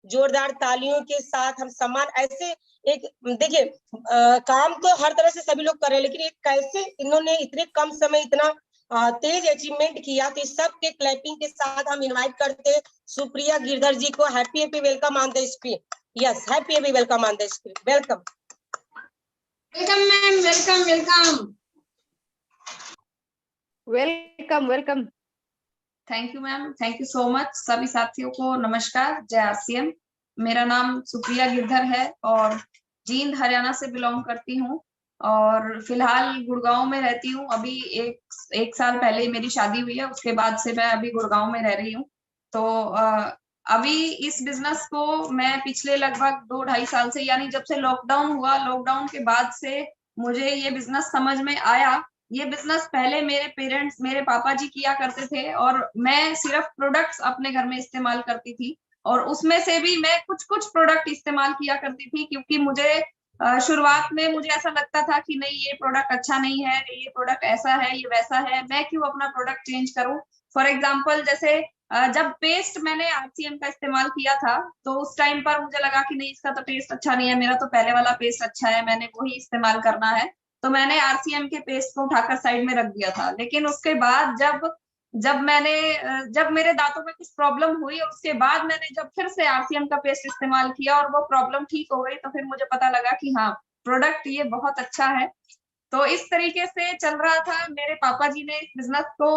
जोरदार तालियों के साथ हम सम्मान ऐसे एक देखिए काम तो हर तरह से सभी लोग कर रहे हैं, लेकिन एक कैसे इन्होंने इतने कम समय इतना तेज अचीवमेंट किया, तो इस सब के क्लैपिंग के साथ हम इनवाइट करते हैं सुप्रिया गिरधर जी को। Happy happy welcome on the screen. Yes, happy happy welcome on the screen. Welcome welcome ma'am, welcome welcome welcome welcome. Thank you ma'am, thank you so much. सभी साथियों को नमस्कार, जय आरसीएम। मेरा नाम सुप्रिया गिरधर है और जींद हरियाणा से बिलोंग करती हूँ और फिलहाल गुड़गांव में रहती हूँ। अभी एक साल पहले मेरी शादी हुई है, उसके बाद से मैं अभी गुड़गांव में रह रही हूँ। तो अभी इस बिजनेस को मैं पिछले लगभग 2-2.5 साल से, यानी जब से लॉकडाउन हुआ, लॉकडाउन के बाद से मुझे ये बिजनेस समझ में आया। ये बिजनेस पहले मेरे पेरेंट्स, मेरे पापा जी किया करते थे और मैं सिर्फ प्रोडक्ट्स अपने घर में इस्तेमाल करती थी और उसमें से भी मैं कुछ कुछ प्रोडक्ट इस्तेमाल किया करती थी, क्योंकि मुझे शुरुआत में मुझे ऐसा लगता था कि नहीं ये प्रोडक्ट अच्छा नहीं है, ये प्रोडक्ट ऐसा है, ये वैसा है, मैं क्यों अपना प्रोडक्ट चेंज करूं। फॉर एग्जाम्पल जैसे जब पेस्ट मैंने आरसीएम का इस्तेमाल किया था तो उस टाइम पर मुझे लगा कि नहीं इसका तो टेस्ट अच्छा नहीं है, मेरा तो पहले वाला पेस्ट अच्छा है, मैंने वही इस्तेमाल करना है। तो मैंने आरसीएम के पेस्ट को उठाकर साइड में रख दिया था। लेकिन उसके बाद जब मेरे दांतों में कुछ प्रॉब्लम हुई और उसके बाद मैंने जब फिर से आरसीएम का पेस्ट इस्तेमाल किया और वो प्रॉब्लम ठीक हो गई, तो फिर मुझे पता लगा कि हाँ प्रोडक्ट ये बहुत अच्छा है। तो इस तरीके से चल रहा था। मेरे पापा जी ने इस बिजनेस को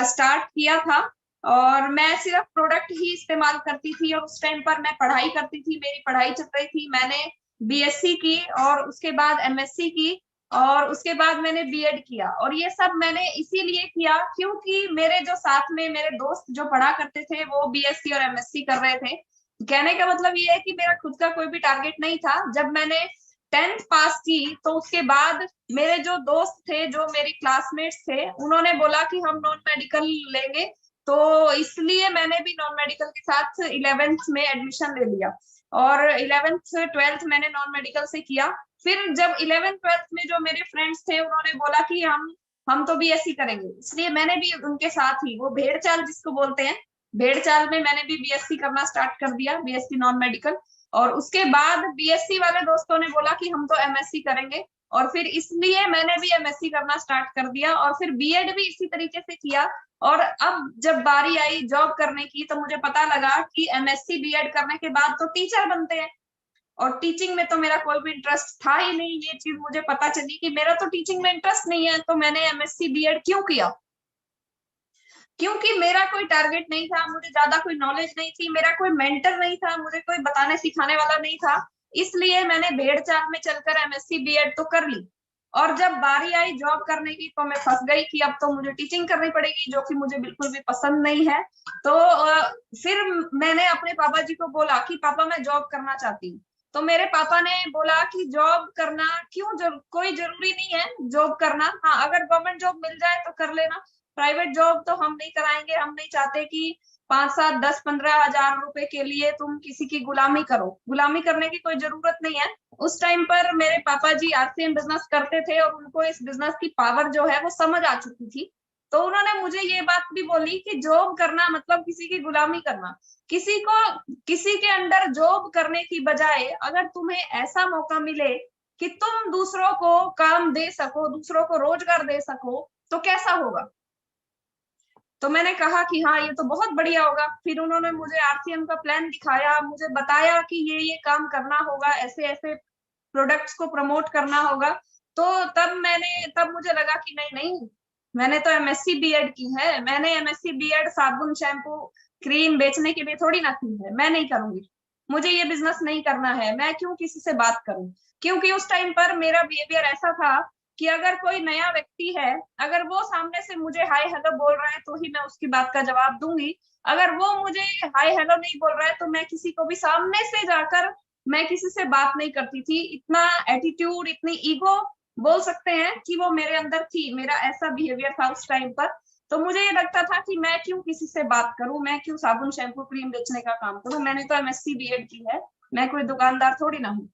स्टार्ट किया था और मैं सिर्फ प्रोडक्ट ही इस्तेमाल करती थी और उस टाइम पर मैं पढ़ाई करती थी, मेरी पढ़ाई चल रही थी। मैंने बीएससी की और उसके बाद एमएससी की और उसके बाद मैंने बीएड किया और ये सब मैंने इसीलिए किया क्योंकि मेरे जो साथ में मेरे दोस्त जो पढ़ा करते थे वो बीएससी और एमएससी कर रहे थे। कहने का मतलब ये है कि मेरा खुद का कोई भी टारगेट नहीं था। जब मैंने 10th पास की तो उसके बाद मेरे जो दोस्त थे, जो मेरी क्लासमेट्स थे, उन्होंने बोला कि हम नॉन मेडिकल लेंगे, तो इसलिए मैंने भी नॉन मेडिकल के साथ 11th में एडमिशन ले लिया और 11th 12th मैंने नॉन मेडिकल से किया। फिर जब 11th 12th में जो मेरे फ्रेंड्स थे उन्होंने बोला कि हम तो बीएससी करेंगे, इसलिए मैंने भी उनके साथ ही, वो भेड़ चाल जिसको बोलते हैं, भेड़ चाल में मैंने भी बीएससी करना स्टार्ट कर दिया, बीएससी नॉन मेडिकल। और उसके बाद बीएससी वाले दोस्तों ने बोला कि हम तो एमएससी करेंगे और फिर इसलिए मैंने भी एमएससी करना स्टार्ट कर दिया और फिर बीएड भी इसी तरीके से किया। और अब जब बारी आई जॉब करने की तो मुझे पता लगा कि एमएससी बीएड करने के बाद तो टीचर बनते हैं और टीचिंग में तो मेरा कोई भी इंटरेस्ट था ही नहीं। ये चीज मुझे पता चली कि मेरा तो टीचिंग में इंटरेस्ट नहीं है, तो मैंने एमएससी बीएड क्यों किया? क्योंकि मेरा कोई टारगेट नहीं था, मुझे ज्यादा कोई नॉलेज नहीं थी, मेरा कोई मेंटर नहीं था, मुझे कोई बताने सिखाने वाला नहीं था, इसलिए मैंने भेड़ चाल में चलकर एमएससी बीएड तो कर ली। और जब बारी आई जॉब करने की तो मैं फंस गई कि अब तो मुझे टीचिंग करनी पड़ेगी, जो कि मुझे बिल्कुल भी पसंद नहीं है। तो फिर मैंने अपने पापा जी को बोला कि पापा मैं जॉब करना चाहती हूँ। तो मेरे पापा ने बोला कि जॉब करना क्यों, कोई जरूरी नहीं है जॉब करना, हाँ अगर गवर्नमेंट जॉब मिल जाए तो कर लेना, प्राइवेट जॉब तो हम नहीं कराएंगे, हम नहीं चाहते कि 5, 7, 10, 15 हजार रुपए के लिए तुम किसी की गुलामी करो, गुलामी करने की कोई जरूरत नहीं है। उस टाइम पर मेरे पापा जी आरसीएम बिजनेस करते थे और उनको इस बिजनेस की पावर जो है वो समझ आ चुकी थी। तो उन्होंने मुझे ये बात भी बोली कि जॉब करना मतलब किसी की गुलामी करना, किसी के अंडर जॉब करने की बजाय अगर तुम्हें ऐसा मौका मिले कि तुम दूसरों को काम दे सको, दूसरों को रोजगार दे सको, तो कैसा होगा। तो मैंने कहा कि हाँ ये तो बहुत बढ़िया होगा। फिर उन्होंने मुझे आरसीएम का प्लान दिखाया, मुझे बताया कि ये काम करना होगा, ऐसे ऐसे प्रोडक्ट्स को प्रमोट करना होगा। तो तब मुझे लगा कि नहीं नहीं, मैंने तो एमएससी बीएड की है, मैंने एमएससी बीएड साबुन शैम्पू क्रीम बेचने के लिए थोड़ी ना की है, मैं नहीं करूंगी, मुझे ये बिजनेस नहीं करना है, मैं क्यों किसी से बात करूं। क्योंकि उस टाइम पर मेरा बिहेवियर ऐसा था कि अगर कोई नया व्यक्ति है, अगर वो सामने से मुझे हाय हेलो बोल रहा है तो ही मैं उसकी बात का जवाब दूंगी, अगर वो मुझे हाय हेलो नहीं बोल रहा है तो मैं किसी को भी सामने से जाकर मैं किसी से बात नहीं करती थी। इतना एटीट्यूड, इतनी ईगो बोल सकते हैं कि वो मेरे अंदर थी, मेरा ऐसा बिहेवियर था उस टाइम पर। तो मुझे ये लगता था कि मैं क्यों किसी से बात करूं, मैं क्यों साबुन शैम्पू क्रीम बेचने का काम करूं, मैंने तो एमएससी बीएड की है, मैं कोई दुकानदार थोड़ी ना हूँ।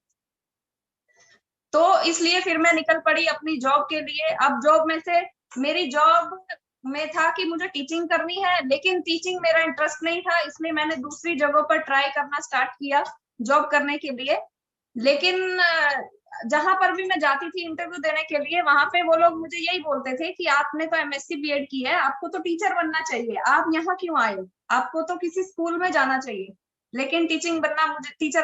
तो इसलिए फिर मैं निकल पड़ी अपनी जॉब के लिए। अब जॉब में से मेरी जॉब में था कि मुझे टीचिंग करनी है, लेकिन टीचिंग मेरा इंटरेस्ट नहीं था, इसलिए मैंने दूसरी जगहों पर ट्राई करना स्टार्ट किया जॉब करने के लिए। लेकिन जहां पर भी मैं जाती थी इंटरव्यू देने के लिए, वहां पे वो लोग मुझे यही बोलते थे कि आपने तो एमएससी बीएड की है, आपको तो टीचर बनना चाहिए, आप यहाँ क्यों आए हो, आपको तो किसी स्कूल में जाना चाहिए। लेकिन टीचर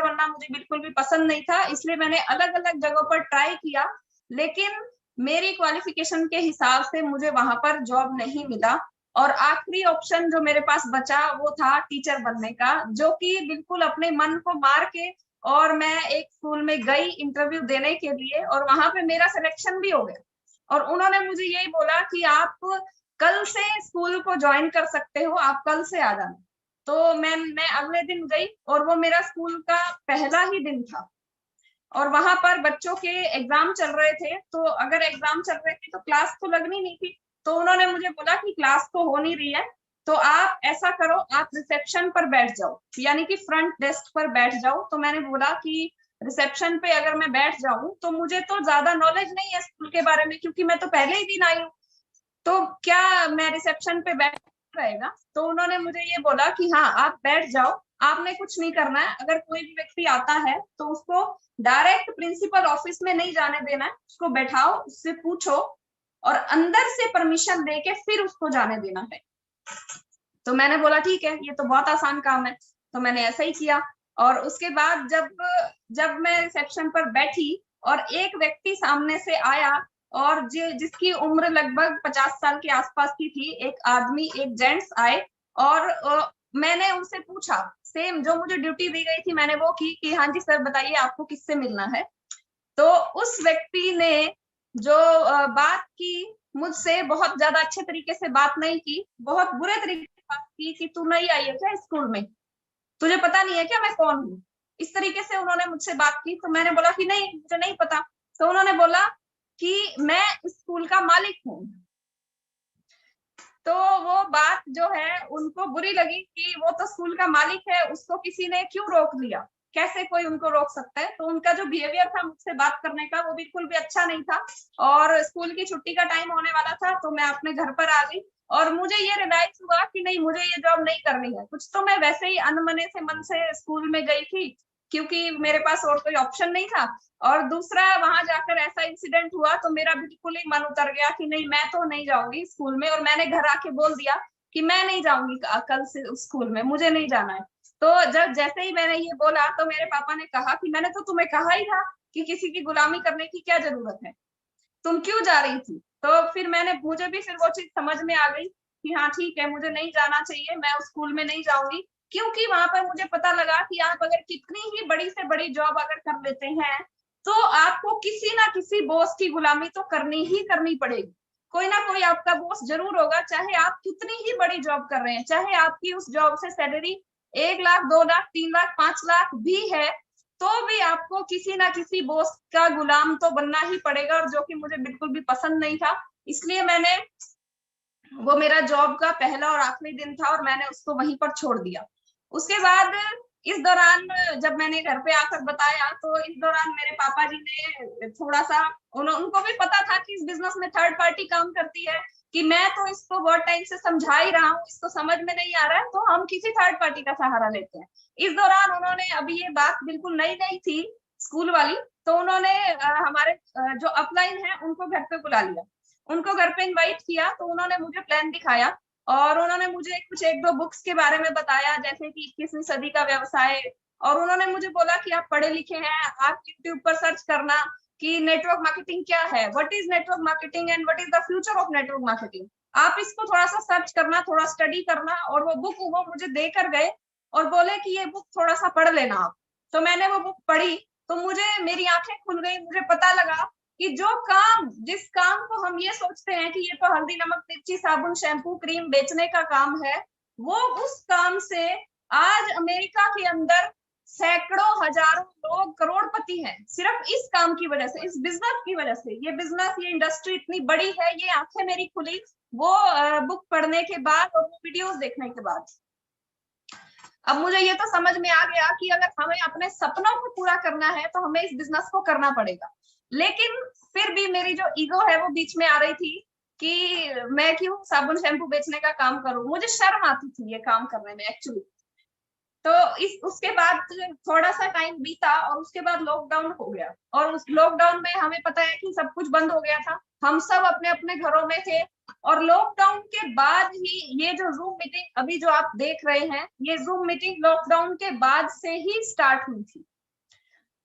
बनना मुझे बिल्कुल भी पसंद नहीं था, इसलिए मैंने अलग अलग जगहों पर ट्राई किया, लेकिन मेरी क्वालिफिकेशन के हिसाब से मुझे वहां पर जॉब नहीं मिला। और आखिरी ऑप्शन जो मेरे पास बचा वो था टीचर बनने का, जो कि बिल्कुल अपने मन को मार के, और मैं एक स्कूल में गई इंटरव्यू देने के लिए, और वहां पे मेरा सिलेक्शन भी हो गया। और उन्होंने मुझे यही बोला कि आप कल से स्कूल को ज्वाइन कर सकते हो, आप कल से आ जाना। तो मैं अगले दिन गई, और वो मेरा स्कूल का पहला ही दिन था, और वहां पर बच्चों के एग्जाम चल रहे थे। तो अगर एग्जाम चल रहे थे तो क्लास तो लगनी नहीं थी। तो उन्होंने मुझे बोला कि क्लास तो हो नहीं रही है, तो आप ऐसा करो, आप रिसेप्शन पर बैठ जाओ, यानी कि फ्रंट डेस्क पर बैठ जाओ। तो मैंने बोला कि रिसेप्शन पे अगर मैं बैठ जाऊं तो मुझे तो ज्यादा नॉलेज नहीं है स्कूल के बारे में, क्योंकि मैं तो पहले ही दिन आई हूँ, तो क्या मैं रिसेप्शन पे बैठ रहेगा। तो उन्होंने मुझे ये बोला कि हाँ आप बैठ जाओ, आपने कुछ नहीं करना है, अगर कोई भी व्यक्ति आता है तो उसको डायरेक्ट प्रिंसिपल ऑफिस में नहीं जाने देना है, उसको बैठाओ, उससे पूछो, और अंदर से परमिशन देके फिर उसको जाने देना है। तो मैंने बोला ठीक है, ये तो बहुत आसान काम है, तो मैंने ऐसा ही किया। और उसके बाद जब मैं रिसेप्शन पर बैठी और एक व्यक्ति सामने से आया, और जिसकी उम्र लगभग 50 साल के आसपास की थी, एक आदमी, एक जेंट्स आए, और मैंने उनसे पूछा, सेम जो मुझे ड्यूटी दी गई थी मैंने वो की, कि हाँ जी सर बताइए आपको किससे मिलना है। तो उस व्यक्ति ने जो बात की मुझसे, बहुत ज्यादा अच्छे तरीके से बात नहीं की, बहुत बुरे तरीके से बात की कि तू नहीं आई है क्या स्कूल में, तुझे पता नहीं है क्या मैं कौन हूँ, इस तरीके से उन्होंने मुझसे बात की। तो मैंने बोला कि नहीं मुझे नहीं पता। तो उन्होंने बोला कि मैं स्कूल का मालिक हूँ। तो वो बात जो है उनको बुरी लगी कि वो तो स्कूल का मालिक है, उसको किसी ने क्यों रोक लिया, कैसे कोई उनको रोक सकता है। तो उनका जो बिहेवियर था मुझसे बात करने का वो बिल्कुल भी अच्छा नहीं था। और स्कूल की छुट्टी का टाइम होने वाला था, तो मैं अपने घर पर आ गई, और मुझे ये रियलाइज हुआ कि नहीं मुझे ये जॉब नहीं करनी है। कुछ तो मैं वैसे ही अनमने से मन से स्कूल में गई थी, क्योंकि मेरे पास और कोई ऑप्शन नहीं था। और दूसरा, वहां जाकर ऐसा इंसिडेंट हुआ तो मेरा बिल्कुल ही मन उतर गया कि नहीं मैं तो नहीं जाऊंगी स्कूल में, और मैंने घर आके बोल दिया कि मैं नहीं जाऊंगी कल से स्कूल में, मुझे नहीं जाना है। तो जैसे ही मैंने ये बोला तो मेरे पापा ने कहा कि मैंने तो तुम्हें कहा ही था कि किसी की गुलामी करने की क्या जरूरत है, तुम क्यों जा रही थी। तो फिर मुझे भी फिर वो चीज समझ में आ गई कि हाँ ठीक है मुझे नहीं जाना चाहिए, मैं उस स्कूल में नहीं जाऊंगी। क्योंकि वहां पर मुझे पता लगा कि आप अगर कितनी ही बड़ी से बड़ी जॉब अगर कर लेते हैं तो आपको किसी ना किसी बॉस की गुलामी तो करनी ही करनी पड़ेगी। कोई ना कोई आपका बॉस जरूर होगा, चाहे आप कितनी ही बड़ी जॉब कर रहे हैं, चाहे आपकी उस जॉब से सैलरी 1 लाख 2 लाख 3 लाख 5 लाख भी है, तो भी आपको किसी ना किसी बॉस का गुलाम तो बनना ही पड़ेगा, और जो कि मुझे बिल्कुल भी पसंद नहीं था। इसलिए वो मेरा जॉब का पहला और आखिरी दिन था, और मैंने उसको वहीं पर छोड़ दिया। उसके बाद इस दौरान जब मैंने घर पे आकर बताया, तो इस दौरान मेरे पापा जी ने थोड़ा सा, उनको भी पता था कि इस बिजनेस में थर्ड पार्टी काम करती है, कि मैं तो इसको बहुत टाइम से समझा ही रहा हूँ, इसको समझ में नहीं आ रहा है, तो हम किसी थर्ड पार्टी का सहारा लेते हैं। इस दौरान उन्होंने, अभी ये बात बिल्कुल नई नई थी स्कूल वाली, तो उन्होंने हमारे जो अपलाइन है उनको घर पे बुला लिया, उनको घर पे इनवाइट किया। तो उन्होंने मुझे प्लान दिखाया, और उन्होंने मुझे कुछ 1-2 बुक्स के बारे में बताया, जैसे कि 21वीं सदी का व्यवसाय। और उन्होंने मुझे बोला कि आप पढ़े लिखे हैं, आप यूट्यूब पर सर्च करना कि नेटवर्क मार्केटिंग क्या है, what is network marketing and what is the future of network marketing, आप इसको थोड़ा सा सर्च करना, थोड़ा स्टडी करना। और वो बुक वो मुझे देकर गए और बोले कि ये बुक थोड़ा सा पढ़ लेना आप। तो मैंने वो बुक पढ़ी, तो मेरी आंखें खुल गई, मुझे पता लगा कि जिस काम को हम ये सोचते हैं कि ये तो हल्दी नमक मिर्ची साबुन शैम्पू क्रीम बेचने का काम है, वो उस काम से आज अमेरिका के अंदर सैकड़ों हजारों लोग करोड़पति हैं, सिर्फ इस काम की वजह से, इस बिजनेस की वजह से। ये बिजनेस, ये इंडस्ट्री इतनी बड़ी है, ये आंखें मेरी खुली वो बुक पढ़ने के बाद और वो वीडियोस देखने के बाद। अब मुझे ये तो समझ में आ गया कि अगर हमें अपने सपनों को पूरा करना है तो हमें इस बिजनेस को करना पड़ेगा। लेकिन फिर भी मेरी जो ईगो है वो बीच में आ रही थी कि मैं क्यों साबुन शैम्पू बेचने का काम करूं, मुझे शर्म आती थी ये काम करने में एक्चुअली। तो उसके बाद थोड़ा सा टाइम बीता और उसके बाद लॉकडाउन हो गया, और उस लॉकडाउन में हमें पता है कि सब कुछ बंद हो गया था, हम सब अपने अपने घरों में थे। और लॉकडाउन के बाद ही ये जो जूम मीटिंग अभी जो आप देख रहे हैं, ये जूम मीटिंग लॉकडाउन के बाद से ही स्टार्ट हुई थी।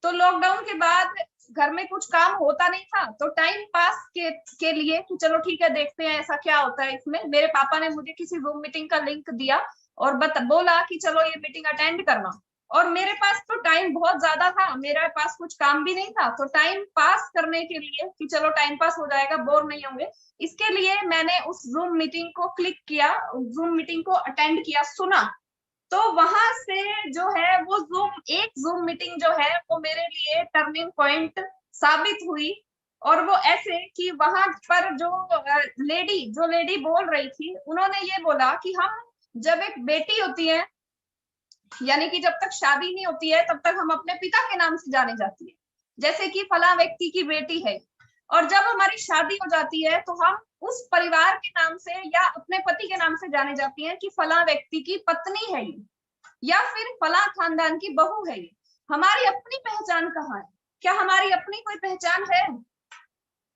तो लॉकडाउन के बाद घर में कुछ काम होता नहीं था, तो टाइम पास के लिए कि चलो ठीक है देखते हैं ऐसा क्या होता है इसमें, मेरे पापा ने मुझे किसी जूम मीटिंग का लिंक दिया और बोला कि चलो ये मीटिंग अटेंड करना। और मेरे पास तो टाइम बहुत ज्यादा था, मेरे पास कुछ काम भी नहीं था, तो टाइम पास करने के लिए कि चलो टाइम पास हो जाएगा, बोर नहीं होंगे, इसके लिए मैंने उस जूम मीटिंग को क्लिक किया, जूम मीटिंग को अटेंड किया, सुना। तो वहां से जो है वो एक जूम मीटिंग जो है वो मेरे लिए टर्निंग पॉइंट साबित हुई। और वो ऐसे कि वहां पर जो लेडी बोल रही थी, उन्होंने ये बोला कि हम जब एक बेटी होती है, यानी कि जब तक शादी नहीं होती है तब तक हम अपने पिता के नाम से जाने जाती है, जैसे कि फला व्यक्ति की बेटी है। और जब हमारी शादी हो जाती है तो हम उस परिवार के नाम से या अपने पति के नाम से जाने जाती हैं कि फला व्यक्ति की पत्नी है ये, या फिर फला खानदान की बहू है ये। हमारी अपनी पहचान कहाँ है? क्या हमारी अपनी कोई पहचान है?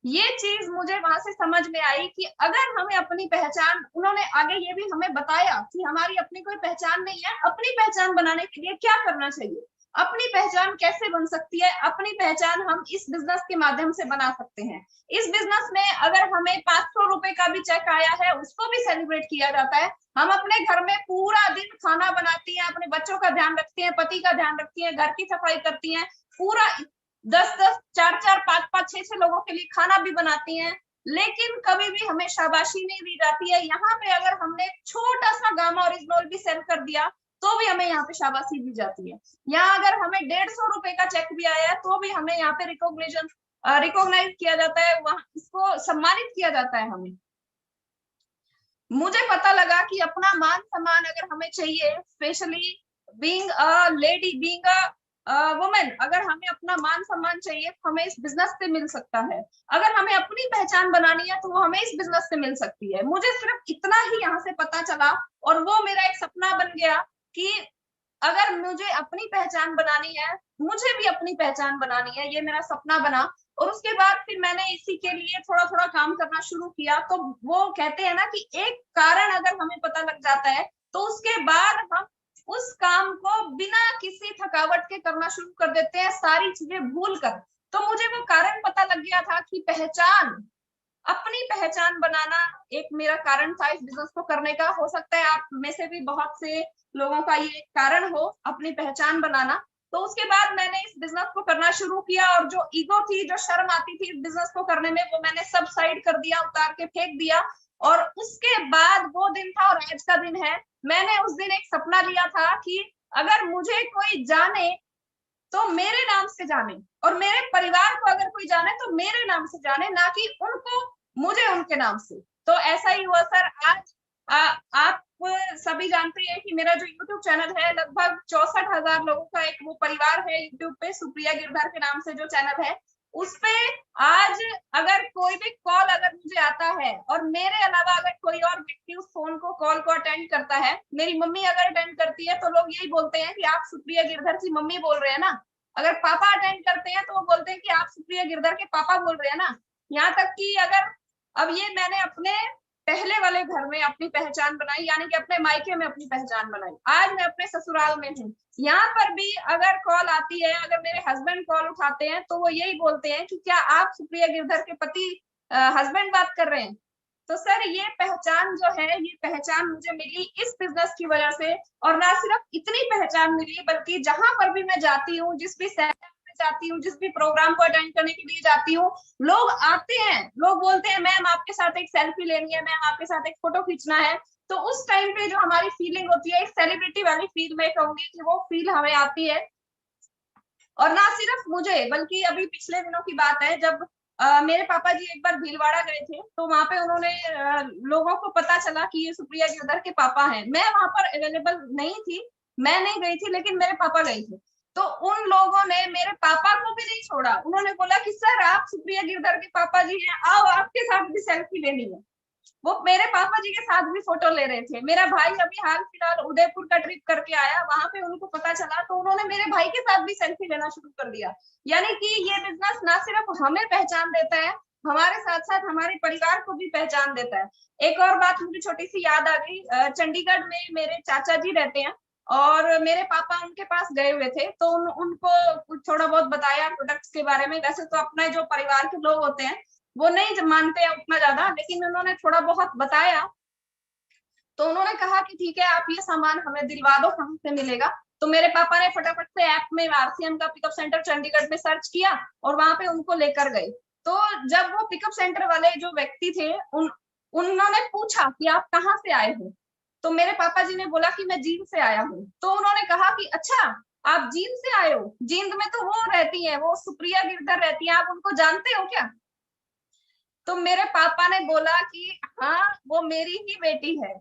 ये चीज मुझे वहां से समझ में आई कि अगर हमें अपनी पहचान, उन्होंने आगे ये भी हमें बताया कि हमारी अपनी कोई पहचान नहीं है, अपनी पहचान बनाने के लिए क्या करना चाहिए, अपनी पहचान कैसे बन सकती है। अपनी पहचान हम इस बिजनेस के माध्यम से बना सकते हैं। इस बिजनेस में अगर हमें 500 रुपए का भी चेक आया है उसको भी सेलिब्रेट किया जाता है। हम अपने घर में पूरा दिन खाना बनाती हैं, अपने बच्चों का ध्यान रखती हैं, पति का ध्यान रखती हैं, घर की सफाई करती हैं, पूरा 10-10, 4-4, 5-5, 6-6 लोगों के लिए खाना भी बनाती हैं, लेकिन कभी भी हमें शाबाशी नहीं दी जाती है। यहाँ पे अगर हमने छोटा सा गामा ओरिजिनल भी सेल कर दिया तो भी हमें यहाँ पे शाबाशी दी जाती है। यहाँ अगर हमें 150 रुपए का चेक भी आया है तो भी हमें यहाँ पे रिकॉग्नाइज किया जाता है, वहां इसको सम्मानित किया जाता है हमें। मुझे पता लगा कि अपना मान सम्मान अगर हमें चाहिए, specially being a lady, being a women, अगर हमें अपना मान सम्मान चाहिए तो हमें इस बिजनेस से मिल सकता है। अगर हमें अपनी पहचान बनानी है तो वो हमें इस बिजनेस से मिल सकती है। मुझे सिर्फ इतना ही यहाँ से पता चला और वो मेरा एक सपना बन गया कि अगर मुझे अपनी पहचान बनानी है, मुझे भी अपनी पहचान बनानी है, ये मेरा सपना बना। और उसके बाद फिर मैंने इसी के लिए थोड़ा थोड़ा काम करना शुरू किया। तो वो कहते हैं ना कि एक कारण अगर हमें पता लग जाता है तो उसके बाद हम उस काम को बिना किसी थकावट के करना शुरू कर देते हैं, सारी चीजें भूल कर। तो मुझे वो कारण पता लग गया था कि पहचान, अपनी पहचान बनाना एक मेरा कारण था इस बिजनेस को करने का। हो सकता है आप में से भी बहुत से लोगों का ये कारण हो, अपनी पहचान बनाना। तो उसके बाद मैंने इस बिजनेस को करना शुरू किया और जो ईगो थी, जो शर्म आती थी इस बिजनेस को करने में, वो मैंने सब साइड कर दिया, उतार के फेंक दिया। और उसके बाद वो दिन था और आज का दिन है। मैंने उस दिन एक सपना लिया था कि अगर मुझे कोई जाने तो मेरे नाम से जाने, और मेरे परिवार को अगर कोई जाने तो मेरे नाम से जाने, ना कि उनको मुझे उनके नाम से। तो ऐसा ही हुआ सर। आज आप सभी जानते हैं कि मेरा जो YouTube चैनल है, लगभग 64,000 लोगों का एक वो परिवार है YouTube पे, सुप्रिया गिरधर के नाम से जो चैनल है, उसपे आज अगर कोई भी कॉल अगर मुझे आता है और मेरे अलावा अगर कोई और व्यक्ति उस फोन को कॉल को अटेंड करता है, मेरी मम्मी अगर अटेंड करती है तो लोग यही बोलते हैं कि आप सुप्रिया गिरधर की मम्मी बोल रहे हैं ना। अगर पापा अटेंड करते हैं तो वो बोलते हैं कि आप सुप्रिया गिरधर के पापा बोल रहे हैं ना। यहाँ तक कि अगर अब ये मैंने अपने पहले वाले घर में अपनी पहचान बनाई, यानी कि अपने मायके में अपनी पहचान बनाई, आज मैं अपने ससुराल में हूँ। यहाँ पर भी अगर कॉल आती है, अगर मेरे हस्बैंड कॉल उठाते हैं तो वो यही बोलते हैं कि क्या आप सुप्रिया गिरधर के पति हस्बैंड बात कर रहे हैं। तो सर ये पहचान जो है, ये पहचान मुझे मिली इस बिजनेस की वजह से। और ना सिर्फ इतनी पहचान मिली, बल्कि जहां पर भी मैं जाती हूँ, जिस भी सेटअप में जाती हूँ, जिस भी प्रोग्राम को अटेंड करने के लिए जाती हूँ, लोग आते हैं, लोग बोलते हैं मैम आपके साथ एक सेल्फी लेनी है, मैम आपके साथ एक फोटो खींचना है। तो उस टाइम पे जो हमारी फीलिंग होती है, एक सेलिब्रिटी वाली फील मैं कहूंगी कि वो फील हमें आती है। और ना सिर्फ मुझे, बल्कि अभी पिछले दिनों की बात है, जब मेरे पापा जी एक बार भीलवाड़ा गए थे तो वहां पे उन्होंने लोगों को पता चला कि ये सुप्रिया गिरधर के पापा हैं। मैं वहां पर अवेलेबल नहीं थी, मैं नहीं गई थी, लेकिन मेरे पापा गए थे। तो उन लोगों ने मेरे पापा को भी नहीं छोड़ा, उन्होंने बोला कि सर आप सुप्रिया गिरधर के पापा जी हैं, आओ आपके साथ भी सेल्फी लेनी है। वो मेरे पापा जी के साथ भी फोटो ले रहे थे। मेरा भाई अभी हाल फिलहाल उदयपुर का ट्रिप करके आया, वहां पे उनको पता चला तो उन्होंने मेरे भाई के साथ भी सेल्फी लेना शुरू कर दिया। यानी कि ये बिजनेस ना सिर्फ हमें पहचान देता है, हमारे साथ साथ हमारे परिवार को भी पहचान देता है। एक और बात मुझे छोटी सी याद आ गई, चंडीगढ़ में मेरे चाचा जी रहते हैं और मेरे पापा उनके पास गए हुए थे, तो उनको थोड़ा बहुत बताया प्रोडक्ट्स के बारे में। वैसे तो अपने जो परिवार के लोग होते हैं वो नहीं मानते हैं उतना ज्यादा, लेकिन उन्होंने थोड़ा बहुत बताया। तो उन्होंने कहा कि ठीक है आप ये सामान हमें दिलवा दो, कहाँ से मिलेगा। तो मेरे पापा ने फटाफट से ऐप में आरसीएम का पिकअप सेंटर चंडीगढ़ में सर्च किया और वहां पे उनको लेकर गए। तो जब वो पिकअप सेंटर वाले जो व्यक्ति थे उन्होंने पूछा कि आप कहाँ से आए हो, तो मेरे पापा जी ने बोला कि मैं जींद से आया हूँ। तो उन्होंने कहा कि अच्छा आप जींद से आए हो, जींद में तो वो रहती है, वो सुप्रिया गिरधर रहती है, आप उनको जानते हो क्या? तो मेरे पापा ने बोला कि हाँ वो मेरी ही बेटी है।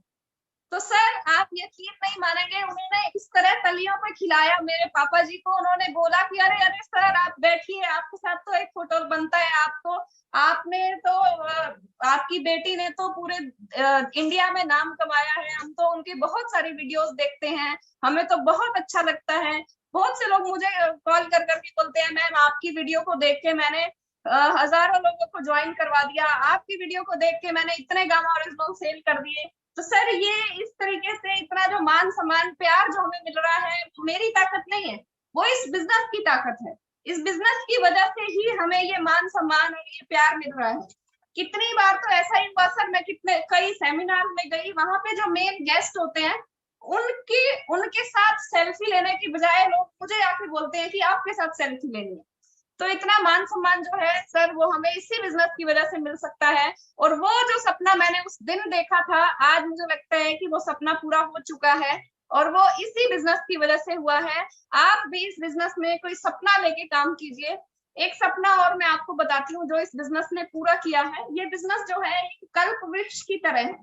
तो सर आप यकीन नहीं मानेंगे, उन्होंने इस तरह तलियों पे खिलाया मेरे पापा जी को। उन्होंने बोला कि अरे अरे सर आप बैठिए, आपके साथ तो एक फोटो बनता है, आपको आपने तो आपकी बेटी ने तो पूरे इंडिया में नाम कमाया है, हम तो उनकी बहुत सारी वीडियोस देखते हैं, हमें तो बहुत अच्छा लगता है। बहुत से लोग मुझे कॉल कर करके बोलते हैं मैम आपकी वीडियो को देख के मैंने हजारों लोगों को ज्वाइन करवा दिया, आपकी वीडियो को देख के मैंने इतने गामा ओरिजिनल सेल कर दिए। तो सर ये इस तरीके से इतना जो मान सम्मान प्यार जो हमें मिल रहा है वो मेरी ताकत नहीं है, वो इस बिजनेस की ताकत है। इस बिजनेस की वजह से ही हमें ये मान सम्मान और ये प्यार मिल रहा है। कितनी बार तो ऐसा ही हुआ सर, मैं कितने कई सेमिनार में गई, वहां पे जो मेन गेस्ट होते हैं उनके उनके साथ सेल्फी लेने की बजाय लोग मुझे आके बोलते हैं कि आपके साथ सेल्फी लेनी है। तो इतना मान सम्मान जो है सर वो हमें इसी बिजनेस की वजह से मिल सकता है। और वो जो सपना मैंने उस दिन देखा था, आज मुझे लगता है कि वो सपना पूरा हो चुका है और वो इसी बिजनेस की वजह से हुआ है। आप भी इस बिजनेस में कोई सपना लेके काम कीजिए। एक सपना और मैं आपको बताती हूँ जो इस बिजनेस ने पूरा किया है। ये बिजनेस जो है एक कल्प वृक्ष की तरह है।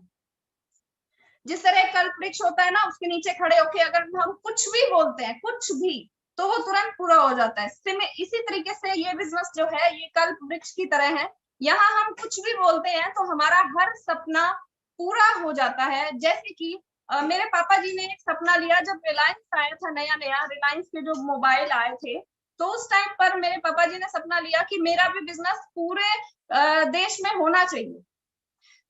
जिस तरह कल्प वृक्ष होता है ना, उसके नीचे खड़े होके अगर हम कुछ भी बोलते हैं, कुछ भी, तो वो तुरंत पूरा हो जाता है। इसी तरीके से ये बिजनेस जो है ये कल्प वृक्ष की तरह है। यहाँ हम कुछ भी बोलते हैं तो हमारा हर सपना पूरा हो जाता है। जैसे कि मेरे पापा जी ने एक सपना लिया जब रिलायंस आया था, नया नया रिलायंस के जो मोबाइल आए थे, तो उस टाइम पर मेरे पापा जी ने सपना लिया कि मेरा भी बिजनेस पूरे देश में होना चाहिए।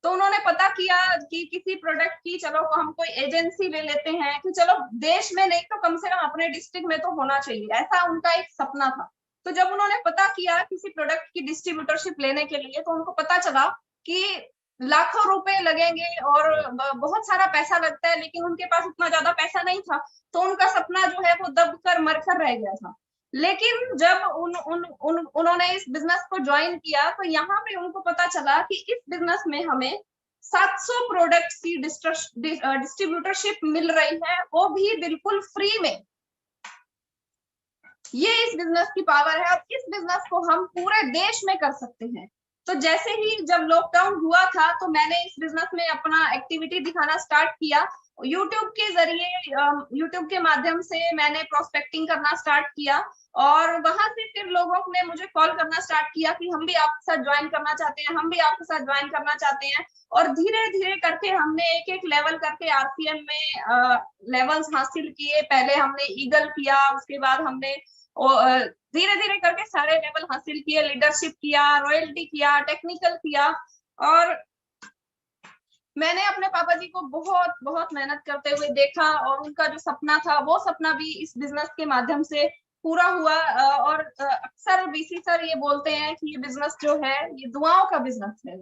तो उन्होंने पता किया कि किसी प्रोडक्ट की चलो हम कोई एजेंसी ले लेते हैं कि चलो देश में नहीं तो कम से कम अपने डिस्ट्रिक्ट में तो होना चाहिए, ऐसा उनका एक सपना था। तो जब उन्होंने पता किया किसी प्रोडक्ट की डिस्ट्रीब्यूटरशिप लेने के लिए, तो उनको पता चला कि लाखों रुपए लगेंगे और बहुत सारा पैसा लगता है, लेकिन उनके पास उतना ज्यादा पैसा नहीं था। तो उनका सपना जो है वो दब कर मरकर रह गया था। लेकिन जब उन्होंने इस बिजनेस को ज्वाइन किया तो यहाँ पे उनको पता चला कि इस बिजनेस में हमें 700 प्रोडक्ट्स की डिस्ट्रीब्यूटरशिप मिल रही है, वो भी बिल्कुल फ्री में। ये इस बिजनेस की पावर है और इस बिजनेस को हम पूरे देश में कर सकते हैं। तो जैसे ही जब लॉकडाउन हुआ था तो मैंने इस बिजनेस में अपना एक्टिविटी दिखाना स्टार्ट किया। यूट्यूब के जरिए, यूट्यूब के माध्यम से मैंने प्रोस्पेक्टिंग करना स्टार्ट किया और वहां से फिर लोगों ने मुझे कॉल करना स्टार्ट किया कि हम भी आपके साथ ज्वाइन करना चाहते हैं, हम भी आपके साथ ज्वाइन करना चाहते हैं। और धीरे धीरे करके हमने एक एक लेवल करके आरसीएम में लेवल्स हासिल किए। पहले हमने ईगल किया, उसके बाद हमने धीरे धीरे करके सारे लेवल हासिल किए, लीडरशिप किया, रॉयल्टी किया, टेक्निकल किया। और मैंने अपने पापा जी को बहुत बहुत मेहनत करते हुए देखा और उनका जो सपना था वो सपना भी इस बिजनेस के माध्यम से पूरा हुआ। और अक्सर बीसी सर ये बोलते हैं कि ये बिजनेस जो है ये दुआओं का बिजनेस है।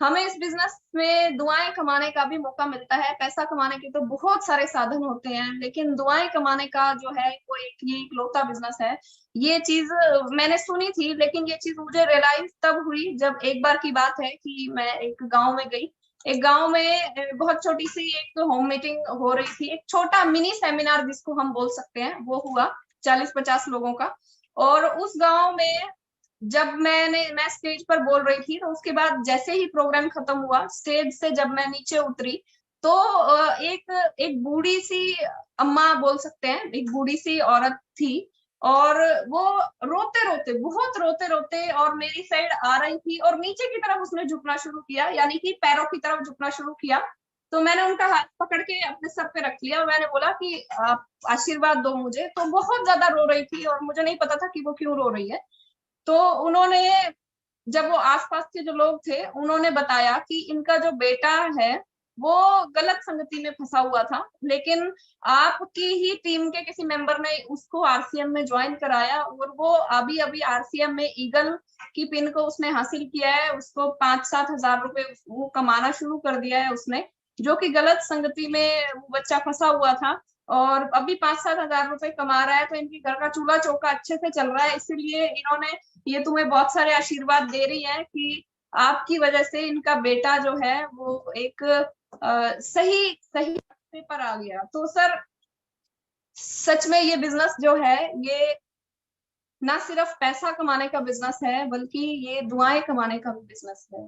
हमें इस बिजनेस में दुआएं कमाने का भी मौका मिलता है। पैसा कमाने के तो बहुत सारे साधन होते हैं, लेकिन दुआएं कमाने का जो है वो एक ये इकलौता बिजनेस है। ये चीज मैंने सुनी थी, लेकिन ये चीज मुझे रियलाइज तब हुई जब एक बार की बात है कि मैं एक गांव में गई। एक गांव में बहुत छोटी सी एक होम मीटिंग हो रही थी, एक छोटा मिनी सेमिनार जिसको हम बोल सकते हैं, वो हुआ 40-50 लोगों का। और उस गांव में जब मैं स्टेज पर बोल रही थी, तो उसके बाद जैसे ही प्रोग्राम खत्म हुआ, स्टेज से जब मैं नीचे उतरी तो एक बूढ़ी सी अम्मा बोल सकते हैं, एक बूढ़ी सी औरत थी। और वो रोते रोते, बहुत रोते रोते और मेरी साइड आ रही थी और नीचे की तरफ उसने झुकना शुरू किया, यानी कि पैरों की तरफ झुकना शुरू किया। तो मैंने उनका हाथ पकड़ के अपने सर पे रख लिया और मैंने बोला कि आप आशीर्वाद दो मुझे। तो बहुत ज्यादा रो रही थी और मुझे नहीं पता था कि वो क्यों रो रही है। तो उन्होंने, जब वो आसपास के जो लोग थे उन्होंने बताया कि इनका जो बेटा है वो गलत संगति में फंसा हुआ था, लेकिन आपकी ही टीम के किसी मेंबर ने उसको आरसीएम में ज्वाइन कराया और वो अभी अभी आरसीएम में ईगल की पिन को उसने हासिल किया है। उसको 5-7 हजार रुपए वो कमाना शुरू कर दिया है उसने, जो कि गलत संगति में वो बच्चा फंसा हुआ था। और अभी 5-7 हजार रुपए कमा रहा है, तो इनके घर का चूल्हा चौका अच्छे से चल रहा है। इसीलिए इन्होंने, ये तुम्हें बहुत सारे आशीर्वाद दे रही है कि आपकी वजह से इनका बेटा जो है वो एक सही सही रास्ते पर आ गया। तो सर सच में ये बिजनेस जो है ये ना सिर्फ पैसा कमाने का बिजनेस है, बल्कि ये दुआएं कमाने का भी बिजनेस है।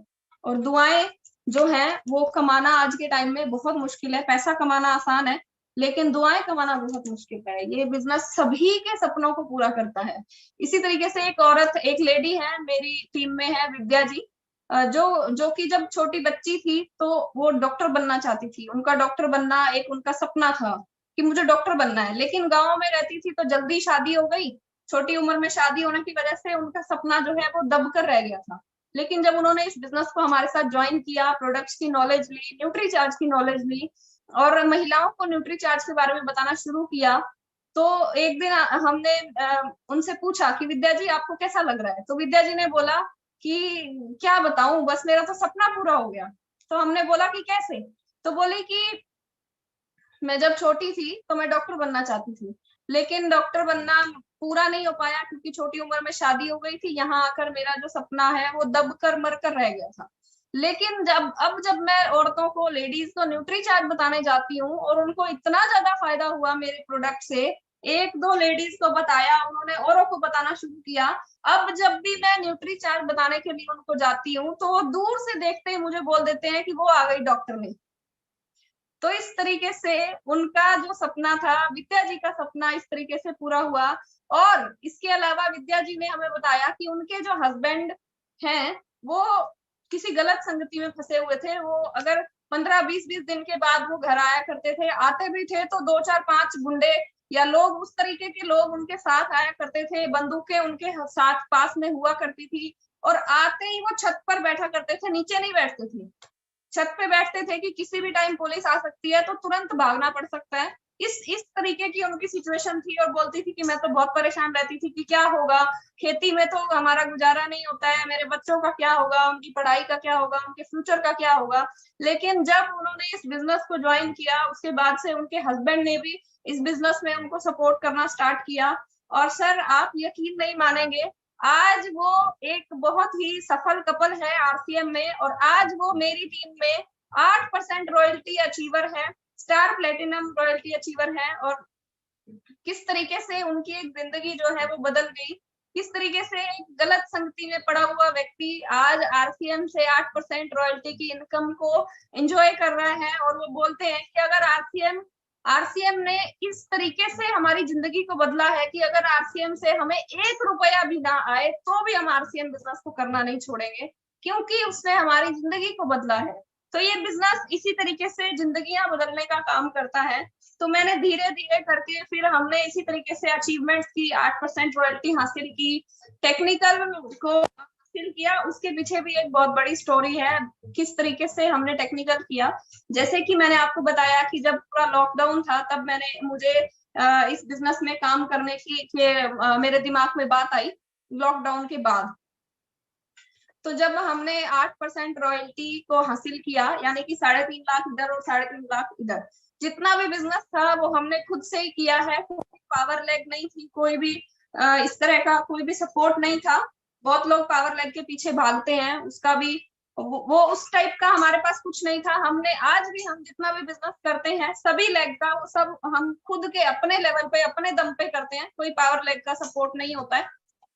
और दुआएं जो है वो कमाना आज के टाइम में बहुत मुश्किल है। पैसा कमाना आसान है, लेकिन दुआएं कमाना बहुत मुश्किल है। ये बिजनेस सभी के सपनों को पूरा करता है। इसी तरीके से एक औरत, एक लेडी है मेरी टीम में है, विद्या जी, जो कि जब छोटी बच्ची थी तो वो डॉक्टर बनना चाहती थी। उनका डॉक्टर बनना एक उनका सपना था कि मुझे डॉक्टर बनना है, लेकिन गांव में रहती थी तो जल्दी शादी हो गई। छोटी उम्र में शादी होने की वजह से उनका सपना जो है वो दब कर रह गया था। लेकिन जब उन्होंने इस बिजनेस को हमारे साथ ज्वाइन किया, प्रोडक्ट्स की नॉलेज ली, न्यूट्री चार्ज की नॉलेज ली और महिलाओं को न्यूट्री चार्ज के बारे में बताना शुरू किया, तो एक दिन हमने उनसे पूछा कि विद्या जी आपको कैसा लग रहा है। तो विद्या जी ने बोला कि क्या बताऊं, बस मेरा तो सपना पूरा हो गया। तो हमने बोला कि कैसे। तो बोली कि मैं जब छोटी थी तो मैं डॉक्टर बनना चाहती थी, लेकिन डॉक्टर बनना पूरा नहीं हो पाया क्योंकि छोटी उम्र में शादी हो गई थी। यहाँ आकर मेरा जो सपना है वो दब कर मर कर रह गया था। लेकिन जब मैं औरतों को, लेडीज को न्यूट्री चार्ज बताने जाती हूँ और उनको इतना ज्यादा फायदा हुआ मेरे प्रोडक्ट से, 1-2 लेडीज को बताया, उन्होंने औरों को बताना शुरू किया। अब जब भी मैं न्यूट्री चार्ज बताने के लिए उनको जाती हूँ तो वो दूर से देखते ही मुझे बोल देते हैं कि वो आ गई डॉक्टर में। तो इस तरीके से उनका जो सपना था, विद्या जी का सपना इस तरीके से पूरा हुआ। और इसके अलावा विद्या जी ने हमें बताया कि उनके जो हस्बैंड हैं वो किसी गलत संगति में फंसे हुए थे। वो अगर 15-20 दिन के बाद वो घर आया करते थे, आते भी थे तो 2-4-5 गुंडे या लोग, उस तरीके के लोग उनके साथ आया करते थे। बंदूकें उनके साथ पास में हुआ करती थी और आते ही वो छत पर बैठा करते थे, नीचे नहीं बैठते थे। छत पे बैठते थे कि किसी भी टाइम पुलिस आ सकती है तो तुरंत भागना पड़ सकता है। इस तरीके की उनकी सिचुएशन थी। और बोलती थी कि मैं तो बहुत परेशान रहती थी कि क्या होगा, खेती में तो हमारा गुजारा नहीं होता है, मेरे बच्चों का क्या होगा, उनकी पढ़ाई का क्या होगा, उनके फ्यूचर का क्या होगा। लेकिन जब उन्होंने इस बिजनेस को ज्वाइन किया उसके बाद से उनके हस्बैंड ने भी इस बिजनेस में उनको सपोर्ट करना स्टार्ट किया। और सर आप यकीन नहीं मानेंगे, आज वो एक बहुत ही सफल कपल है आरसीएम में। और आज वो मेरी टीम में 8% रॉयल्टी अचीवर है, स्टार प्लेटिनम रॉयल्टी अचीवर है। और किस तरीके से उनकी एक जिंदगी जो है वो बदल गई, किस तरीके से एक गलत संगति में पड़ा हुआ व्यक्ति आज आरसीएम से 8% रॉयल्टी की इनकम को एंजॉय कर रहा है। और वो बोलते हैं कि अगर आरसीएम ने इस तरीके से हमारी जिंदगी को बदला है कि अगर आरसीएम से हमें 1 रुपया भी ना आए तो भी हम आरसीएम बिजनेस को करना नहीं छोड़ेंगे, क्योंकि उसने हमारी जिंदगी को बदला है। तो ये बिजनेस इसी तरीके से जिंदगियां बदलने का काम करता है। तो मैंने धीरे धीरे करके फिर हमने इसी तरीके से अचीवमेंट्स की, 8% रॉयल्टी हासिल की, टेक्निकल को हासिल किया। उसके पीछे भी एक बहुत बड़ी स्टोरी है किस तरीके से हमने टेक्निकल किया। जैसे कि मैंने आपको बताया कि जब पूरा लॉकडाउन था तब मुझे इस बिजनेस में काम करने की मेरे दिमाग में बात आई लॉकडाउन के बाद। तो जब हमने 8% रॉयल्टी को हासिल किया, यानी कि 3.5 लाख इधर और 3.5 लाख इधर, जितना भी बिजनेस था वो हमने खुद से ही किया है। कोई पावर लेग नहीं थी, कोई भी इस तरह का कोई भी सपोर्ट नहीं था। बहुत लोग पावर लेग के पीछे भागते हैं, उसका भी वो उस टाइप का हमारे पास कुछ नहीं था। हमने आज भी, हम जितना भी बिजनेस करते हैं सभी लेग का वो सब हम खुद के अपने लेवल पे, अपने दम पे करते हैं, कोई पावर लेग का सपोर्ट नहीं होता है।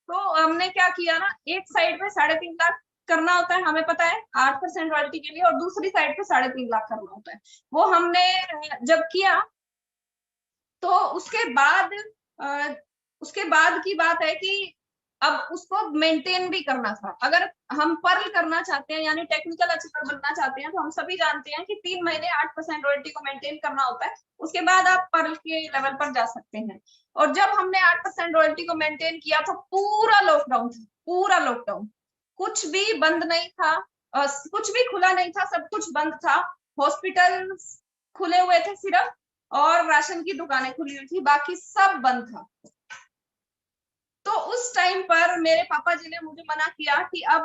तो हमने क्या किया ना, एक साइड पे 3.5 लाख करना होता है, हमें पता है 8% रॉयल्टी के लिए, और दूसरी साइड पे 3.5 लाख करना होता है। वो हमने जब किया तो उसके बाद उसके बाद की बात है कि अब उसको मेंटेन भी करना था। अगर हम पर्ल करना चाहते हैं यानी टेक्निकल अचीवर बनना चाहते हैं तो हम सभी जानते हैं कि 3 महीने 8% रॉयल्टी को मेंटेन करना होता है, उसके बाद आप पर्ल के लेवल पर जा सकते हैं। और जब हमने 8% रॉयल्टी को मेंटेन किया तो पूरा लॉकडाउन था, पूरा लॉकडाउन, कुछ भी बंद नहीं था, कुछ भी खुला नहीं था, सब कुछ बंद था। हॉस्पिटल खुले हुए थे सिर्फ, और राशन की दुकानें खुली हुई थी, बाकी सब बंद था। तो उस टाइम पर मेरे पापा जी ने मुझे मना किया कि अब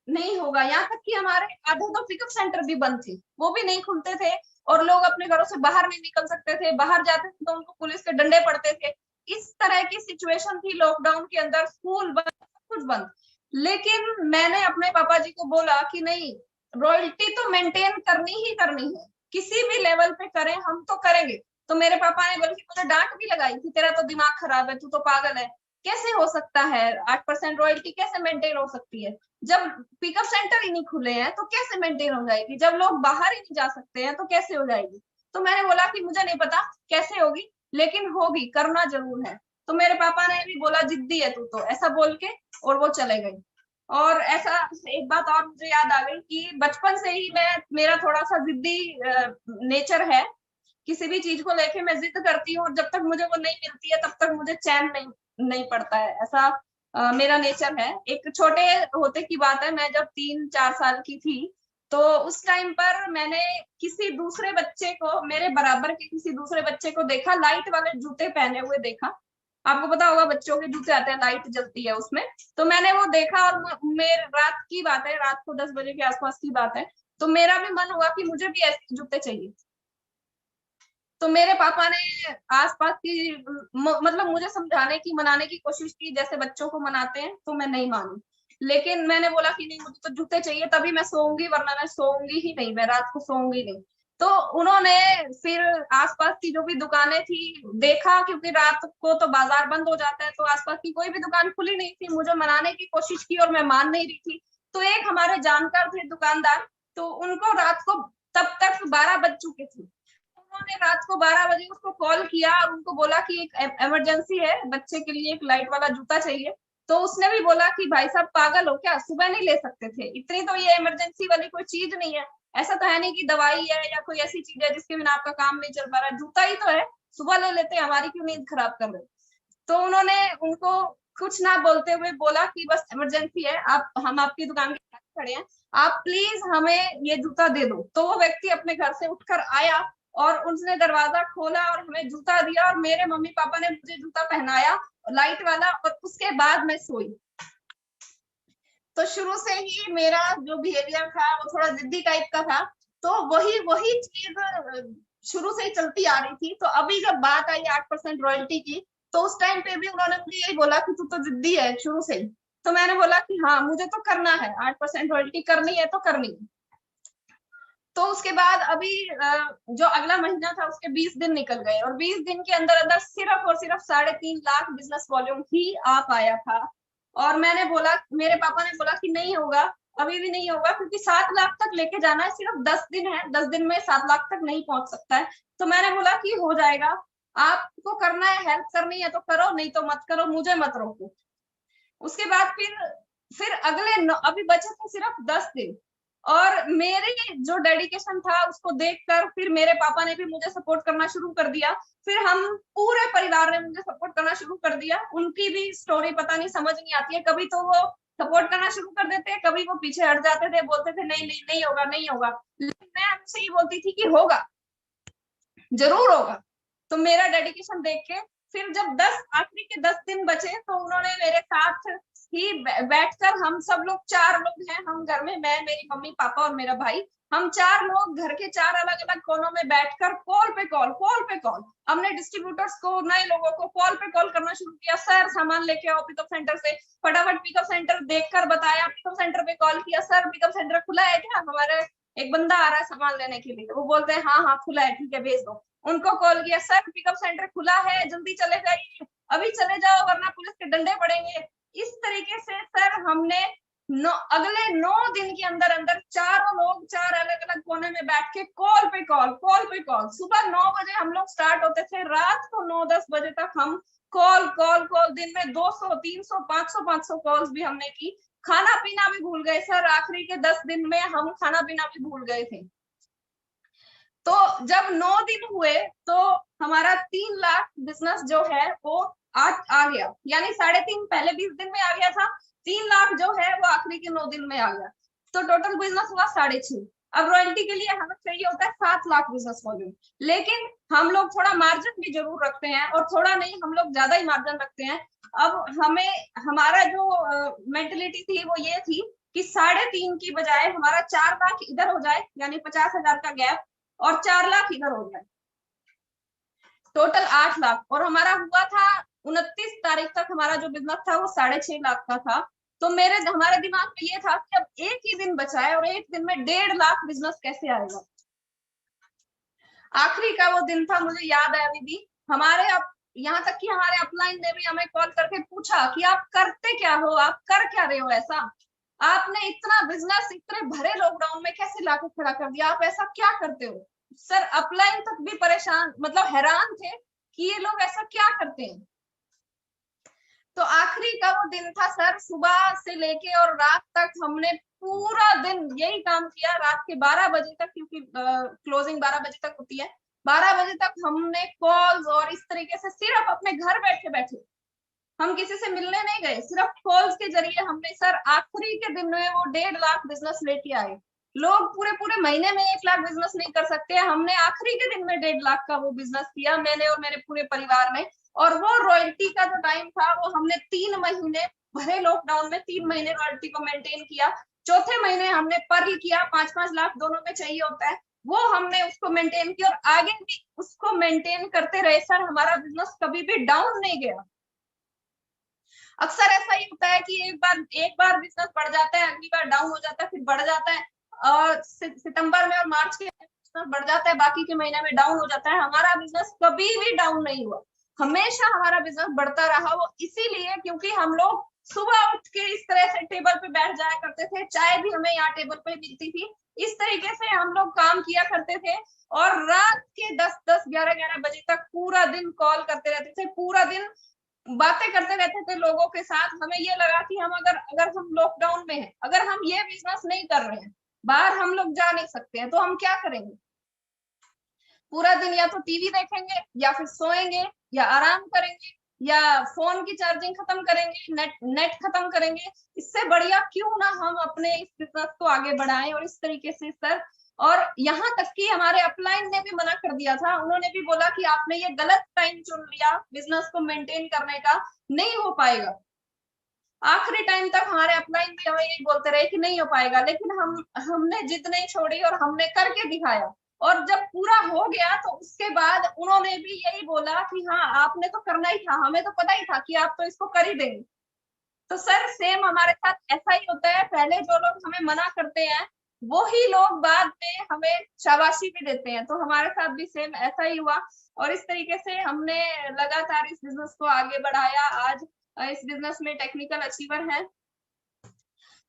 नहीं होगा। यहाँ तक कि हमारे आधे तो पिकअप सेंटर भी बंद थे, वो भी नहीं खुलते थे, और लोग अपने घरों से बाहर नहीं निकल सकते थे, बाहर जाते थे तो उनको पुलिस के डंडे पड़ते थे। इस तरह की सिचुएशन थी लॉकडाउन के अंदर, स्कूल बंद, सब कुछ बंद। लेकिन मैंने अपने पापा जी को बोला कि नहीं, रॉयल्टी तो मेंटेन करनी ही करनी है, किसी भी लेवल पे करें, हम तो करेंगे। तो मेरे पापा ने बल्कि मुझे डांट भी लगाई कि तेरा तो दिमाग खराब है, तू तो पागल है, कैसे हो सकता है 8% रॉयल्टी कैसे मेंटेन हो सकती है? जब पिकअप सेंटर ही नहीं खुले हैं तो कैसे मेंटेन हो जाएगी? जब लोग बाहर ही नहीं जा सकते हैं तो कैसे हो जाएगी? तो मैंने बोला कि मुझे नहीं पता कैसे होगी, लेकिन होगी, करना जरूर है। तो मेरे पापा ने भी बोला जिद्दी है तू तो, ऐसा बोल के और वो चले गए। और ऐसा एक बात और मुझे याद आ गई कि बचपन से ही मेरा थोड़ा सा जिद्दी नेचर है। किसी भी चीज को लेके मैं जिद करती हूँ, और जब तक मुझे वो नहीं मिलती है तब तक मुझे चैन नहीं पड़ता है, ऐसा मेरा नेचर है। एक छोटे होते की बात है, मैं जब 3-4 साल की थी तो उस टाइम पर मैंने किसी दूसरे बच्चे को, मेरे बराबर के किसी दूसरे बच्चे को देखा, लाइट वाले जूते पहने हुए देखा। आपको पता होगा बच्चों के जूते आते हैं, लाइट जलती है उसमें। तो मैंने वो देखा, और मेरे रात की बात है, रात को 10 बजे के आसपास की बात है, तो मेरा भी मन हुआ कि मुझे भी ऐसे जूते चाहिए। तो मेरे पापा ने आसपास की मतलब मुझे समझाने की, मनाने की कोशिश की जैसे बच्चों को मनाते हैं, तो मैं नहीं मानी। लेकिन मैंने बोला कि नहीं, मुझे तो जूते चाहिए, तभी मैं सोऊंगी, वरना मैं सोऊंगी ही नहीं, मैं रात को सोऊंगी नहीं। तो उन्होंने फिर आसपास की जो भी दुकानें थी देखा, क्योंकि रात को तो बाजार बंद हो जाता है, तो आसपास की कोई भी दुकान खुली नहीं थी। मुझे मनाने की कोशिश की और मैं मान नहीं रही थी। तो एक हमारे जानकार थे दुकानदार, तो उनको रात को, तब तक 12 बज चुके थे, उन्होंने रात को 12 बजे उसको कॉल किया और उनको बोला कि एक इमरजेंसी है, बच्चे के लिए एक लाइट वाला जूता चाहिए। तो उसने भी बोला कि भाई साहब पागल हो क्या, सुबह नहीं ले सकते थे? इतनी तो ये इमरजेंसी वाली कोई चीज नहीं है, ऐसा तो है नहीं कि दवाई है या कोई ऐसी चीज है जिसके बिना आपका काम नहीं चल पा रहा, जूता ही तो है, सुबह ले लेते, हमारी क्यों नींद खराब कर रहे? तो उन्होंने उनको कुछ ना बोलते हुए बोला कि बस इमरजेंसी है, आप, हम आपकी दुकान के पास खड़े हैं, आप प्लीज हमें ये जूता दे दो। तो वो व्यक्ति अपने घर से उठकर आया और उसने दरवाजा खोला और हमें जूता दिया, और मेरे मम्मी पापा ने मुझे जूता पहनाया लाइट वाला, और उसके बाद मैं सोई। तो शुरू से ही मेरा जो बिहेवियर था वो थोड़ा जिद्दी टाइप का था, तो वही वही चीज शुरू से ही चलती आ रही थी। तो अभी जब बात आई 8% रॉयल्टी की, तो उस टाइम पे भी उन्होंने मुझे यही बोला कि तू तो जिद्दी है शुरू से ही। तो मैंने बोला कि हाँ, मुझे तो करना है, 8% रॉयल्टी करनी है तो करनी है। तो उसके बाद अभी जो अगला महीना था उसके 20 दिन निकल गए, और 20 दिन के अंदर अंदर सिर्फ और सिर्फ 3.5 लाख बिजनेस वॉल्यूम ही आ पाया था। और मैंने बोला, मेरे पापा ने बोला कि नहीं होगा, अभी भी नहीं होगा, क्योंकि 7 लाख तक लेके जाना है, सिर्फ 10 दिन है, 10 दिन में 7 लाख तक नहीं पहुंच सकता है। तो मैंने बोला कि हो जाएगा, आपको करना है, हेल्प करनी है तो करो, नहीं तो मत करो, मुझे मत रोको। उसके बाद फिर अगले अभी बचे थे सिर्फ 10 दिन, और मेरे जो डेडिकेशन था उसको देखकर फिर मेरे पापा ने भी मुझे सपोर्ट करना शुरू कर दिया। फिर हम पूरे परिवार ने मुझे सपोर्ट करना शुरू कर दिया। उनकी भी स्टोरी पता नहीं समझ नहीं आती है, कभी तो वो सपोर्ट करना शुरू कर देते हैं, कभी वो पीछे हट जाते थे, बोलते थे नहीं नहीं नहीं होगा, नहीं होगा। लेकिन मैं उनसे ही बोलती थी कि होगा, जरूर होगा। तो मेरा डेडिकेशन देख के फिर जब 10 आखिरी के 10 दिन बचे, तो उन्होंने मेरे साथ ही बैठकर, हम सब लोग 4 लोग हैं हम घर में, मैं, मेरी मम्मी, पापा और मेरा भाई, हम 4 लोग घर के 4 अलग अलग कोनों में बैठकर कॉल पे कॉल हमने डिस्ट्रीब्यूटर्स को, नए लोगों को कॉल पे कॉल करना शुरू किया। सर सामान लेके आओ पिकअप सेंटर से, फटाफट पिकअप सेंटर देखकर बताया, पिकअप सेंटर पे कॉल किया, सर पिकअप सेंटर खुला है क्या, हमारे एक बंदा आ रहा है सामान लेने के लिए। वो बोलते हैं हाँ हाँ खुला है, ठीक है भेज दो। उनको कॉल किया, सर पिकअप सेंटर खुला है, जल्दी चले जाइए, अभी चले जाओ वरना पुलिस के डंडे पड़ेंगे। इस तरीके से सर हमने अगले 9 दिन के अंदर अंदर चारों लोग 4 अलग अलग कोने में बैठ के कॉल पे कॉल। सुबह 9 बजे हम लोग स्टार्ट होते थे, रात को 9-10 बजे तक हम कॉल कॉल कॉल, दिन में 200 300 500 कॉल्स भी हमने की। खाना पीना भी भूल गए सर, आखिरी के 10 दिन में हम खाना पीना भी भूल गए थे। तो जब 9 दिन हुए तो हमारा 3 लाख बिजनेस जो है वो आ गया, यानी 3.5 पहले 20 दिन में आ गया था, 3 लाख जो है वो आखिरी के 9 दिन में आ गया। तो टोटल बिजनेस हुआ 6.5। अब रॉयल्टी के लिए हमें चाहिए होता है 7 लाख बिजनेस वॉल्यूम, लेकिन हम लोग थोड़ा मार्जिन भी जरूर रखते हैं, और थोड़ा नहीं, हम लोग ज्यादा ही मार्जिन रखते हैं। अब हमें, हमारा जो मेंटेलिटी थी वो ये थी कि 3.5 की बजाय हमारा 4 लाख इधर हो जाए, यानी 50,000 का गैप, और 4 लाख इधर हो जाए, टोटल 8 लाख। और हमारा हुआ था 29 तारीख तक हमारा जो बिजनेस था वो 6.5 लाख का था। तो हमारे दिमाग में ये था कि अब एक ही दिन बचा है और एक दिन में 1.5 लाख बिजनेस कैसे आएगा। आखिरी का वो दिन था, मुझे याद है अभी भी, हमारे अब यहाँ तक कि हमारे अपलाइन ने भी हमें कॉल करके पूछा कि आप करते क्या हो, आप कर क्या रहे हो, ऐसा आपने इतना बिजनेस इतने भरे लॉकडाउन में कैसे लाके खड़ा कर दिया, आप ऐसा क्या करते हो। सर अपलाइन तक भी परेशान, मतलब हैरान थे कि ये लोग ऐसा क्या करते हैं। तो आखिरी का वो दिन था सर, सुबह से लेके और रात तक हमने पूरा दिन यही काम किया, रात के 12 बजे तक, क्योंकि क्लोजिंग 12 बजे तक होती है, 12 बजे तक हमने कॉल्स, और इस तरीके से सिर्फ अपने घर बैठे बैठे, हम किसी से मिलने नहीं गए, सिर्फ कॉल्स के जरिए हमने सर आखिरी के दिन में वो 1.5 लाख बिजनेस लेके आए। लोग पूरे पूरे महीने में 1 लाख बिजनेस नहीं कर सकते, हमने आखिरी के दिन में 1.5 लाख का वो बिजनेस किया, मैंने और मेरे पूरे परिवार ने। और वो रॉयल्टी का जो टाइम था वो हमने 3 महीने भरे लॉकडाउन में 3 महीने रॉयल्टी को मेंटेन किया। चौथे महीने हमने पर्ल किया, 5-5 लाख दोनों में चाहिए होता है, वो हमने उसको मेंटेन किया, और आगे भी उसको मेंटेन करते रहे सर, हमारा बिजनेस कभी भी डाउन नहीं गया। अक्सर ऐसा ही होता है कि एक बार बिजनेस बढ़ जाता है, अगली बार डाउन हो जाता है, फिर बढ़ जाता है, और सितंबर में और मार्च के बिजनेस बढ़ जाता है, बाकी के महीने में डाउन हो जाता है। हमारा बिजनेस कभी भी डाउन नहीं हुआ, हमेशा हमारा बिजनेस बढ़ता रहा। वो इसीलिए क्योंकि हम लोग सुबह उठ के इस तरह से टेबल पे बैठ जाया करते थे, चाय भी हमें यहाँ टेबल पे मिलती थी, इस तरीके से हम लोग काम किया करते थे, और रात के 10-10 11-11 बजे तक पूरा दिन कॉल करते रहते थे, पूरा दिन बातें करते रहते थे लोगों के साथ। हमें ये लगा कि हम अगर हम लॉकडाउन में हैं, अगर हम ये बिजनेस नहीं कर रहे हैं, बाहर हम लोग जा नहीं सकते हैं, तो हम क्या करेंगे। पूरा दिन या तो टीवी देखेंगे, या फिर सोएंगे, या आराम करेंगे, या फोन की चार्जिंग खत्म करेंगे, नेट खत्म करेंगे। इससे बढ़िया क्यों ना हम अपने इस बिजनेस को आगे बढ़ाएं। और इस तरीके से सर, और यहाँ तक कि हमारे अपलाइन ने भी मना कर दिया था, उन्होंने भी बोला कि आपने ये गलत टाइम चुन लिया बिजनेस को मेंटेन करने का, नहीं हो पाएगा। आखिरी टाइम तक हमारे अपलाइन भी हमें यही बोलते रहे कि नहीं हो पाएगा, लेकिन हमने जिद नहीं छोड़ी और हमने करके दिखाया। और जब पूरा हो गया तो उसके बाद उन्होंने भी यही बोला कि हाँ आपने तो करना ही था, हमें तो पता ही था कि आप तो इसको कर ही देंगे। तो सर सेम हमारे साथ ऐसा ही होता है, पहले जो लोग हमें मना करते हैं वो ही लोग बाद में हमें शाबाशी भी देते हैं। तो हमारे साथ भी सेम ऐसा ही हुआ, और इस तरीके से हमने लगातार इस बिजनेस को आगे बढ़ाया। आज इस बिजनेस में टेक्निकल अचीवर है।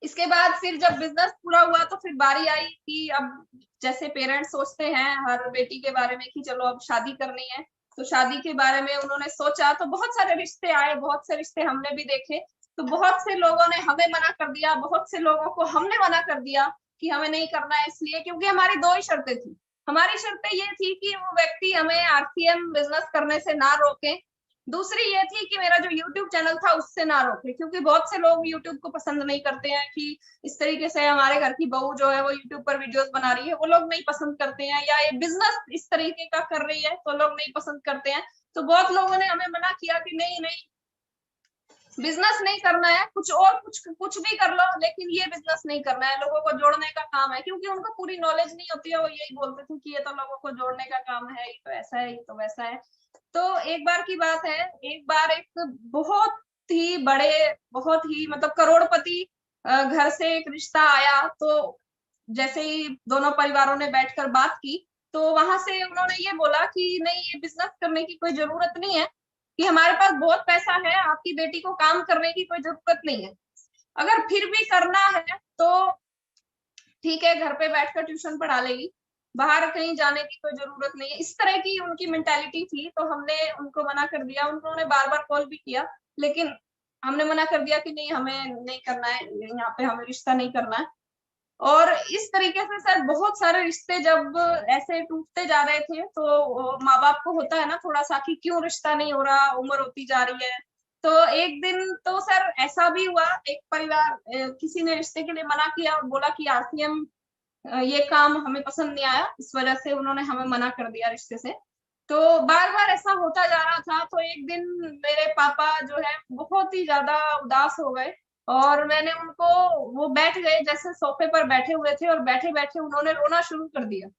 इसके बाद फिर जब बिजनेस पूरा हुआ तो फिर बारी आई कि अब जैसे पेरेंट्स सोचते हैं हर बेटी के बारे में कि चलो अब शादी करनी है, तो शादी के बारे में उन्होंने सोचा, तो बहुत सारे रिश्ते आए, बहुत से रिश्ते हमने भी देखे। तो बहुत से लोगों ने हमें मना कर दिया, बहुत से लोगों को हमने मना कर दिया कि हमें नहीं करना है, इसलिए क्योंकि हमारी 2 ही शर्तें थी। हमारी शर्तें ये थी कि वो व्यक्ति हमें आरसीएम बिजनेस करने से ना रोके, दूसरी ये थी कि मेरा जो YouTube चैनल था उससे ना रोके, क्योंकि बहुत से लोग YouTube को पसंद नहीं करते हैं कि इस तरीके से हमारे घर की बहू जो है वो YouTube पर वीडियोस बना रही है, वो लोग नहीं पसंद करते हैं, या ये बिजनेस इस तरीके का कर रही है तो लोग नहीं पसंद करते हैं। तो बहुत लोगों ने हमें मना किया कि नहीं नहीं, बिजनेस नहीं करना है, कुछ और कुछ भी कर लो, लेकिन ये बिजनेस नहीं करना है, लोगों को जोड़ने का काम है। क्योंकि उनको पूरी नॉलेज नहीं होती है, वो यही बोलते थे कि ये तो लोगों को जोड़ने का काम है, ये तो ऐसा है, ये तो वैसा है। तो एक बार की बात है, एक बार एक बहुत ही बड़े, बहुत ही मतलब करोड़पति घर से एक रिश्ता आया। तो जैसे ही दोनों परिवारों ने बैठकर बात की, तो वहां से उन्होंने ये बोला कि नहीं, ये बिजनेस करने की कोई जरूरत नहीं है, कि हमारे पास बहुत पैसा है, आपकी बेटी को काम करने की कोई जरूरत नहीं है। अगर फिर भी करना है तो ठीक है, घर पे बैठकर ट्यूशन पढ़ा लेगी, बाहर कहीं जाने की कोई जरूरत नहीं है, इस तरह की उनकी मेंटालिटी थी। तो हमने उनको मना कर दिया, उन्होंने बार बार कॉल भी किया, लेकिन हमने मना कर दिया कि नहीं, हमें नहीं करना है, यहाँ पे हमें रिश्ता नहीं करना है। और इस तरीके से सर बहुत सारे रिश्ते जब ऐसे टूटते जा रहे थे, तो माँ बाप को होता है ना थोड़ा सा कि क्यों रिश्ता नहीं हो रहा, उम्र होती जा रही है। तो एक दिन तो सर ऐसा भी हुआ, एक परिवार किसी ने रिश्ते के लिए मना किया और बोला कि आरसीएम ये काम हमें पसंद नहीं आया, इस वजह से उन्होंने हमें मना कर दिया रिश्ते से। तो बार बार ऐसा होता जा रहा था। तो एक दिन मेरे पापा जो है बहुत ही ज्यादा उदास हो गए, और मैंने उनको, वो बैठ गए जैसे सोफे पर बैठे हुए थे, और बैठे बैठे उन्होंने रोना शुरू कर दिया।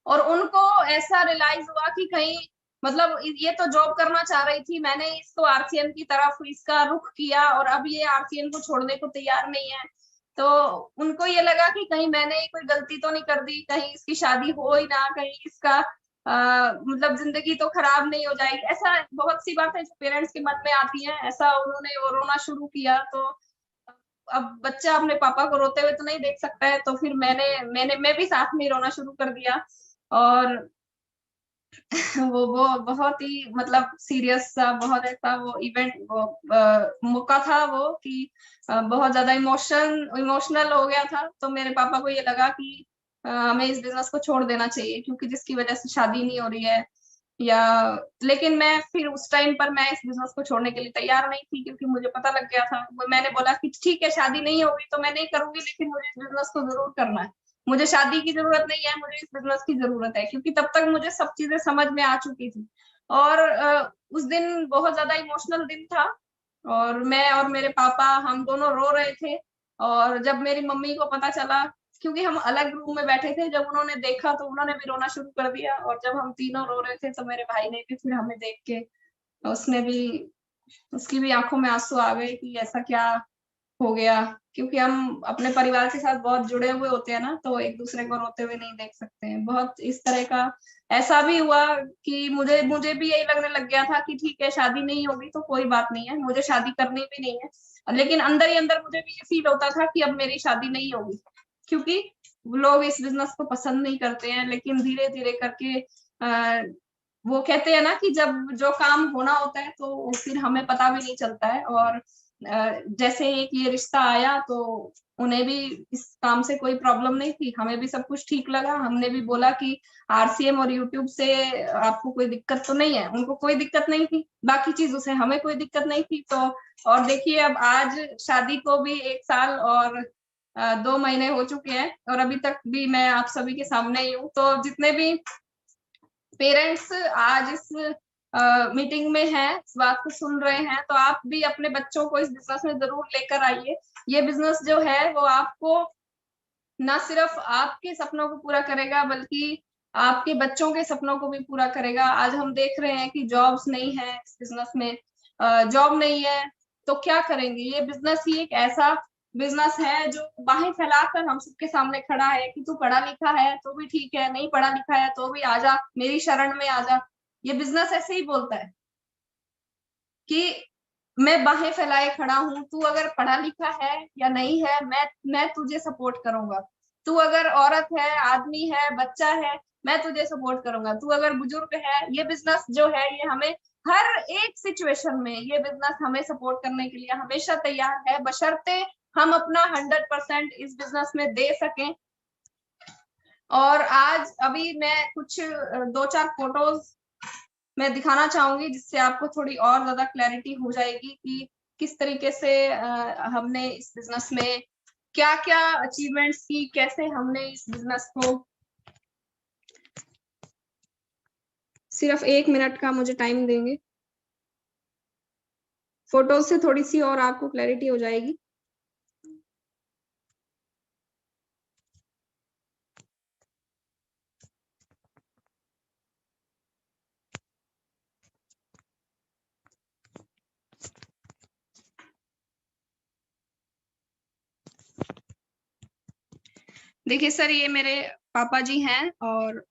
और उनको ऐसा रियलाइज हुआ कि कहीं, मतलब ये तो जॉब करना चाह रही थी, मैंने इसको आरसीएम की तरफ इसका रुख किया, और अब ये आरसीएम को छोड़ने को तैयार नहीं है। तो उनको ये लगा कि कहीं मैंने कोई गलती तो नहीं कर दी, कहीं इसकी शादी हो ही ना, कहीं इसका मतलब जिंदगी तो खराब नहीं हो जाएगी। ऐसा बहुत सी बातें जो पेरेंट्स के मन में आती हैं, ऐसा उन्होंने वो रोना शुरू किया। तो अब बच्चा अपने पापा को रोते हुए तो नहीं देख सकता है, तो फिर मैं भी साथ में रोना शुरू कर दिया। और वो बहुत ही मतलब सीरियस सा, बहुत ऐसा वो इवेंट, वो मौका था वो कि बहुत ज्यादा इमोशनल हो गया था। तो मेरे पापा को ये लगा कि हमें इस बिजनेस को छोड़ देना चाहिए, क्योंकि जिसकी वजह से शादी नहीं हो रही है, या लेकिन मैं फिर उस टाइम पर मैं इस बिजनेस को छोड़ने के लिए तैयार नहीं थी, क्योंकि मुझे पता लग गया था। मैंने बोला कि ठीक है, शादी नहीं होगी तो मैं नहीं करूंगी, लेकिन मुझे इस बिजनेस को जरूर करना है। मुझे शादी की जरूरत नहीं है, मुझे इस बिजनेस की जरूरत है, क्योंकि तब तक मुझे सब चीजें समझ में आ चुकी थी। और उस दिन बहुत ज्यादा इमोशनल दिन था, और मैं और मेरे पापा हम दोनों रो रहे थे। और जब मेरी मम्मी को पता चला, क्योंकि हम अलग रूम में बैठे थे, जब उन्होंने देखा तो उन्होंने भी रोना शुरू कर दिया। और जब हम तीनों रो रहे थे तो मेरे भाई ने भी फिर हमें देख के, उसने भी, उसकी भी आंखों में आंसू आ गए कि ऐसा क्या हो गया। क्योंकि हम अपने परिवार के साथ बहुत जुड़े हुए होते हैं ना, तो एक दूसरे को रोते हुए नहीं देख सकते हैं। बहुत इस तरह का ऐसा भी हुआ कि मुझे मुझे भी यही लगने लग गया था कि ठीक है, शादी नहीं होगी तो कोई बात नहीं है, मुझे शादी करनी भी नहीं है। लेकिन अंदर ही अंदर मुझे भी ये फील होता था कि अब मेरी शादी नहीं होगी, क्योंकि लोग इस बिजनेस को पसंद नहीं करते हैं। लेकिन धीरे धीरे करके वो कहते हैं ना कि जब जो काम होना होता है तो फिर हमें पता भी नहीं चलता है। और जैसे एक ये रिश्ता आया तो उन्हें भी इस काम से कोई प्रॉब्लम नहीं थी, हमें भी सब कुछ ठीक लगा। हमने भी बोला कि आरसीएम और यूट्यूब से आपको कोई दिक्कत तो नहीं है, उनको कोई दिक्कत नहीं थी, बाकी चीजों से हमें कोई दिक्कत नहीं थी। तो और देखिए, अब आज शादी को भी 1 साल और 2 महीने हो चुके हैं, और अभी तक भी मैं आप सभी के सामने ही हूँ। तो जितने भी पेरेंट्स आज इस मीटिंग में हैं, इस बात को सुन रहे हैं, तो आप भी अपने बच्चों को इस बिजनेस में जरूर लेकर आइए। ये बिजनेस जो है वो आपको ना सिर्फ आपके सपनों को पूरा करेगा, बल्कि आपके बच्चों के सपनों को भी पूरा करेगा। आज हम देख रहे हैं कि जॉब्स नहीं है इस बिजनेस में, जॉब नहीं है तो क्या करेंगे। ये बिजनेस ही एक ऐसा बिजनेस है जो बाहें फैलाकर हम सबके सामने खड़ा है कि तू पढ़ा लिखा है तो भी ठीक है, नहीं पढ़ा लिखा है तो भी आजा, मेरी शरण में आजा। ये बिजनेस ऐसे ही बोलता है कि मैं बाहें फैलाए खड़ा हूं, तू अगर पढ़ा लिखा है या नहीं है, मैं तुझे सपोर्ट करूंगा। तू अगर औरत है, आदमी है, बच्चा है, मैं तुझे सपोर्ट करूंगा। तू अगर बुजुर्ग है, ये बिजनेस जो है ये हमें हर एक सिचुएशन में, ये बिजनेस हमें सपोर्ट करने के लिए हमेशा तैयार है, बशर्ते हम अपना 100% इस बिजनेस में दे सकें। और आज अभी मैं कुछ 2-4 फोटोज मैं दिखाना चाहूंगी, जिससे आपको थोड़ी और ज्यादा क्लैरिटी हो जाएगी कि किस तरीके से हमने इस बिजनेस में क्या क्या अचीवमेंट्स की, कैसे हमने इस बिजनेस को। सिर्फ 1 मिनट का मुझे टाइम देंगे, फोटो से थोड़ी सी और आपको क्लैरिटी हो जाएगी। देखिए सर, ये मेरे पापा जी हैं, और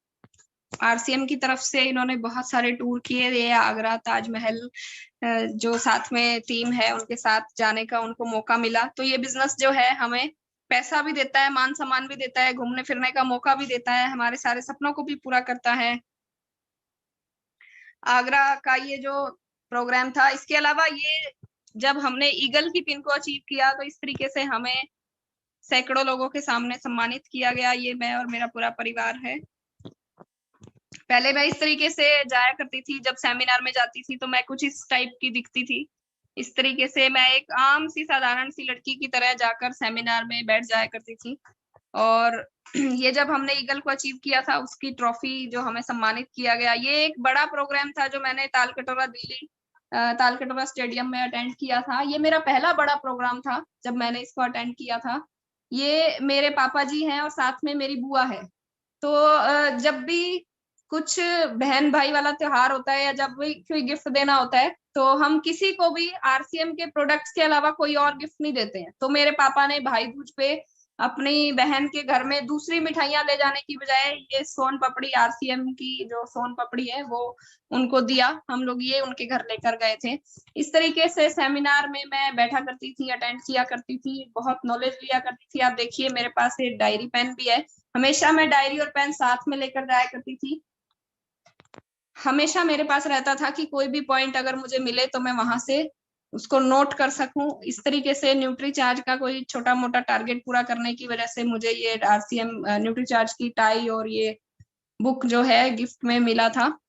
आरसीएम की तरफ से इन्होंने बहुत सारे टूर किए। ये आगरा, ताजमहल, जो साथ में टीम है उनके साथ जाने का उनको मौका मिला। तो ये बिजनेस जो है हमें पैसा भी देता है, मान सम्मान भी देता है, घूमने फिरने का मौका भी देता है, हमारे सारे सपनों को भी पूरा करता है। आगरा का ये जो प्रोग्राम था, इसके अलावा ये जब हमने ईगल की पिन को अचीव किया तो इस तरीके से हमें सैकड़ों लोगों के सामने सम्मानित किया गया। ये मैं और मेरा पूरा परिवार है। पहले मैं इस तरीके से जाया करती थी, जब सेमिनार में जाती थी तो मैं कुछ इस टाइप की दिखती थी। इस तरीके से मैं एक आम सी साधारण सी लड़की की तरह जाकर सेमिनार में बैठ जाया करती थी। और ये जब हमने ईगल को अचीव किया था, उसकी ट्रॉफी जो हमें सम्मानित किया गया, ये एक बड़ा प्रोग्राम था जो मैंने तालकटोरा दिल्ली तालकटोरा स्टेडियम में अटेंड किया था। ये मेरा पहला बड़ा प्रोग्राम था जब मैंने इसको अटेंड किया था। ये मेरे पापा जी हैं और साथ में मेरी बुआ है। तो जब भी कुछ बहन भाई वाला त्योहार होता है या जब भी कोई गिफ्ट देना होता है तो हम किसी को भी आरसीएम के प्रोडक्ट्स के अलावा कोई और गिफ्ट नहीं देते हैं। तो मेरे पापा ने भाई दूज पे अपनी बहन के घर में दूसरी मिठाइयां ले जाने की बजाय ये सोन पापड़ी, आरसीएम की जो सोन पापड़ी है वो उनको दिया। हम लोग ये उनके घर लेकर गए थे। इस तरीके से सेमिनार में मैं बैठा करती थी, अटेंड किया करती थी, बहुत नॉलेज लिया करती थी। आप देखिए मेरे पास एक डायरी पेन भी है। हमेशा मैं डायरी और पेन साथ में लेकर जाया करती थी। हमेशा मेरे पास रहता था कि कोई भी पॉइंट अगर मुझे मिले तो मैं वहां से उसको नोट कर सकूं। इस तरीके से न्यूट्री चार्ज का कोई छोटा मोटा टारगेट पूरा करने की वजह से मुझे ये आरसीएम न्यूट्री चार्ज की टाई और ये बुक जो है गिफ्ट में मिला था।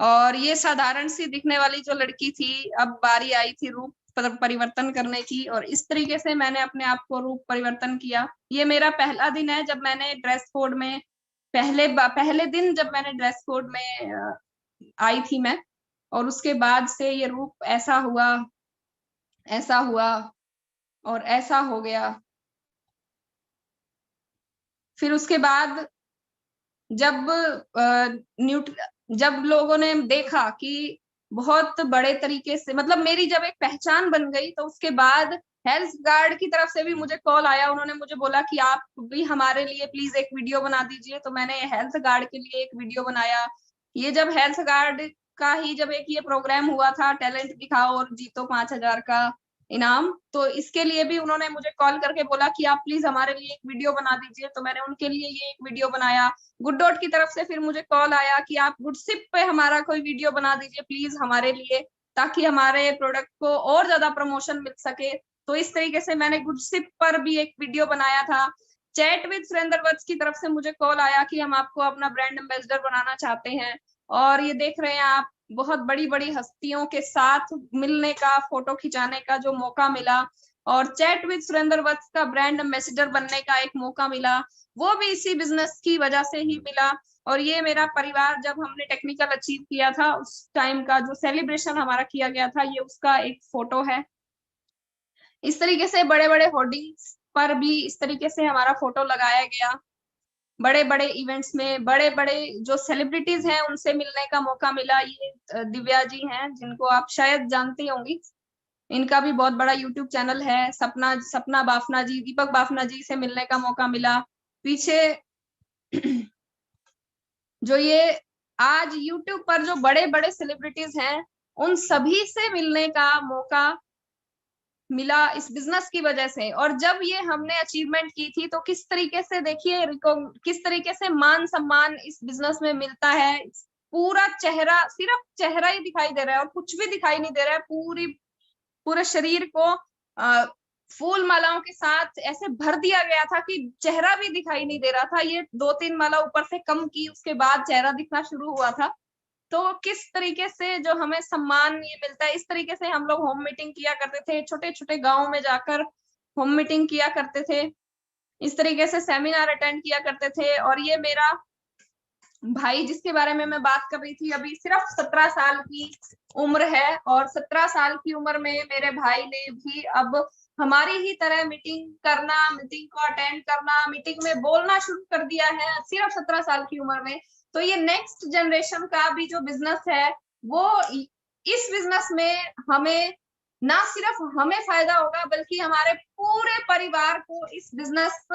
और ये साधारण सी दिखने वाली जो लड़की थी, अब बारी आई थी रूप परिवर्तन करने की, और इस तरीके से मैंने अपने आप को रूप परिवर्तन किया। ये मेरा पहला दिन है जब मैंने ड्रेस कोड में पहले दिन जब मैंने ड्रेस कोड में आई थी मैं, और उसके बाद से ये रूप ऐसा हुआ और ऐसा हो गया। फिर उसके बाद जब लोगों ने देखा कि बहुत बड़े तरीके से, मतलब मेरी जब एक पहचान बन गई, तो उसके बाद हेल्थ गार्ड की तरफ से भी मुझे कॉल आया। उन्होंने मुझे बोला कि आप भी हमारे लिए प्लीज एक वीडियो बना दीजिए। तो मैंने हेल्थ गार्ड के लिए एक वीडियो बनाया। ये जब हेल्थ गार्ड का ही जब एक ये प्रोग्राम हुआ था, टैलेंट दिखाओ और जीतो 5,000 का इनाम, तो इसके लिए भी उन्होंने मुझे कॉल करके बोला कि आप प्लीज हमारे लिए एक वीडियो बना दीजिए। तो मैंने उनके लिए ये एक वीडियो बनाया। गुड डॉट की तरफ से फिर मुझे कॉल आया कि आप गुडसिप पे हमारा कोई वीडियो बना दीजिए प्लीज हमारे लिए, ताकि हमारे प्रोडक्ट को और ज्यादा प्रमोशन मिल सके। तो इस तरीके से मैंने गुडसिप पर भी एक वीडियो बनाया था। चैट विद सुरेंद्र वत्स की तरफ से मुझे कॉल आया कि हम आपको अपना ब्रांड एम्बेसडर बनाना चाहते हैं। और ये देख रहे हैं आप, बहुत बड़ी बड़ी हस्तियों के साथ मिलने का, फोटो खिंचाने का जो मौका मिला, और चैट विद सुरेंद्र वत्स का ब्रांड एम्बेसडर बनने का एक मौका मिला, वो भी इसी बिजनेस की वजह से ही मिला। और ये मेरा परिवार, जब हमने टेक्निकल अचीव किया था उस टाइम का जो सेलिब्रेशन हमारा किया गया था, ये उसका एक फोटो है। इस तरीके से बड़े बड़े होर्डिंग्स पर भी इस तरीके से हमारा फोटो लगाया गया। बड़े बड़े इवेंट्स में बड़े बड़े जो सेलिब्रिटीज हैं उनसे मिलने का मौका मिला। ये दिव्या जी हैं जिनको आप शायद जानती होंगी, इनका भी बहुत बड़ा यूट्यूब चैनल है। सपना बाफना जी, दीपक बाफना जी से मिलने का मौका मिला। पीछे जो ये आज यूट्यूब पर जो बड़े बड़े सेलिब्रिटीज हैं, उन सभी से मिलने का मौका मिला इस बिजनेस की वजह से। और जब ये हमने अचीवमेंट की थी तो किस तरीके से, देखिए किस तरीके से मान सम्मान इस बिजनेस में मिलता है। पूरा चेहरा, सिर्फ चेहरा ही दिखाई दे रहा है और कुछ भी दिखाई नहीं दे रहा है। पूरे शरीर को फूल मालाओं के साथ ऐसे भर दिया गया था कि चेहरा भी दिखाई नहीं दे रहा था। ये 2-3 माला ऊपर से कम की, उसके बाद चेहरा दिखना शुरू हुआ था। तो किस तरीके से जो हमें सम्मान ये मिलता है, इस तरीके से हम लोग होम मीटिंग किया करते थे, छोटे छोटे गाँव में जाकर होम मीटिंग किया करते थे, इस तरीके से सेमिनार अटेंड किया करते थे। और ये मेरा भाई जिसके बारे में मैं बात कर रही थी अभी, सिर्फ 17 साल की उम्र है, और 17 साल की उम्र में मेरे भाई ने भी अब हमारी ही तरह मीटिंग करना, मीटिंग को अटेंड करना, मीटिंग में बोलना शुरू कर दिया है, सिर्फ 17 साल की उम्र में। तो ये नेक्स्ट जनरेशन का भी जो बिजनेस है, वो इस बिजनेस में हमें ना सिर्फ हमें फायदा होगा बल्कि हमारे पूरे परिवार को इस बिजनेस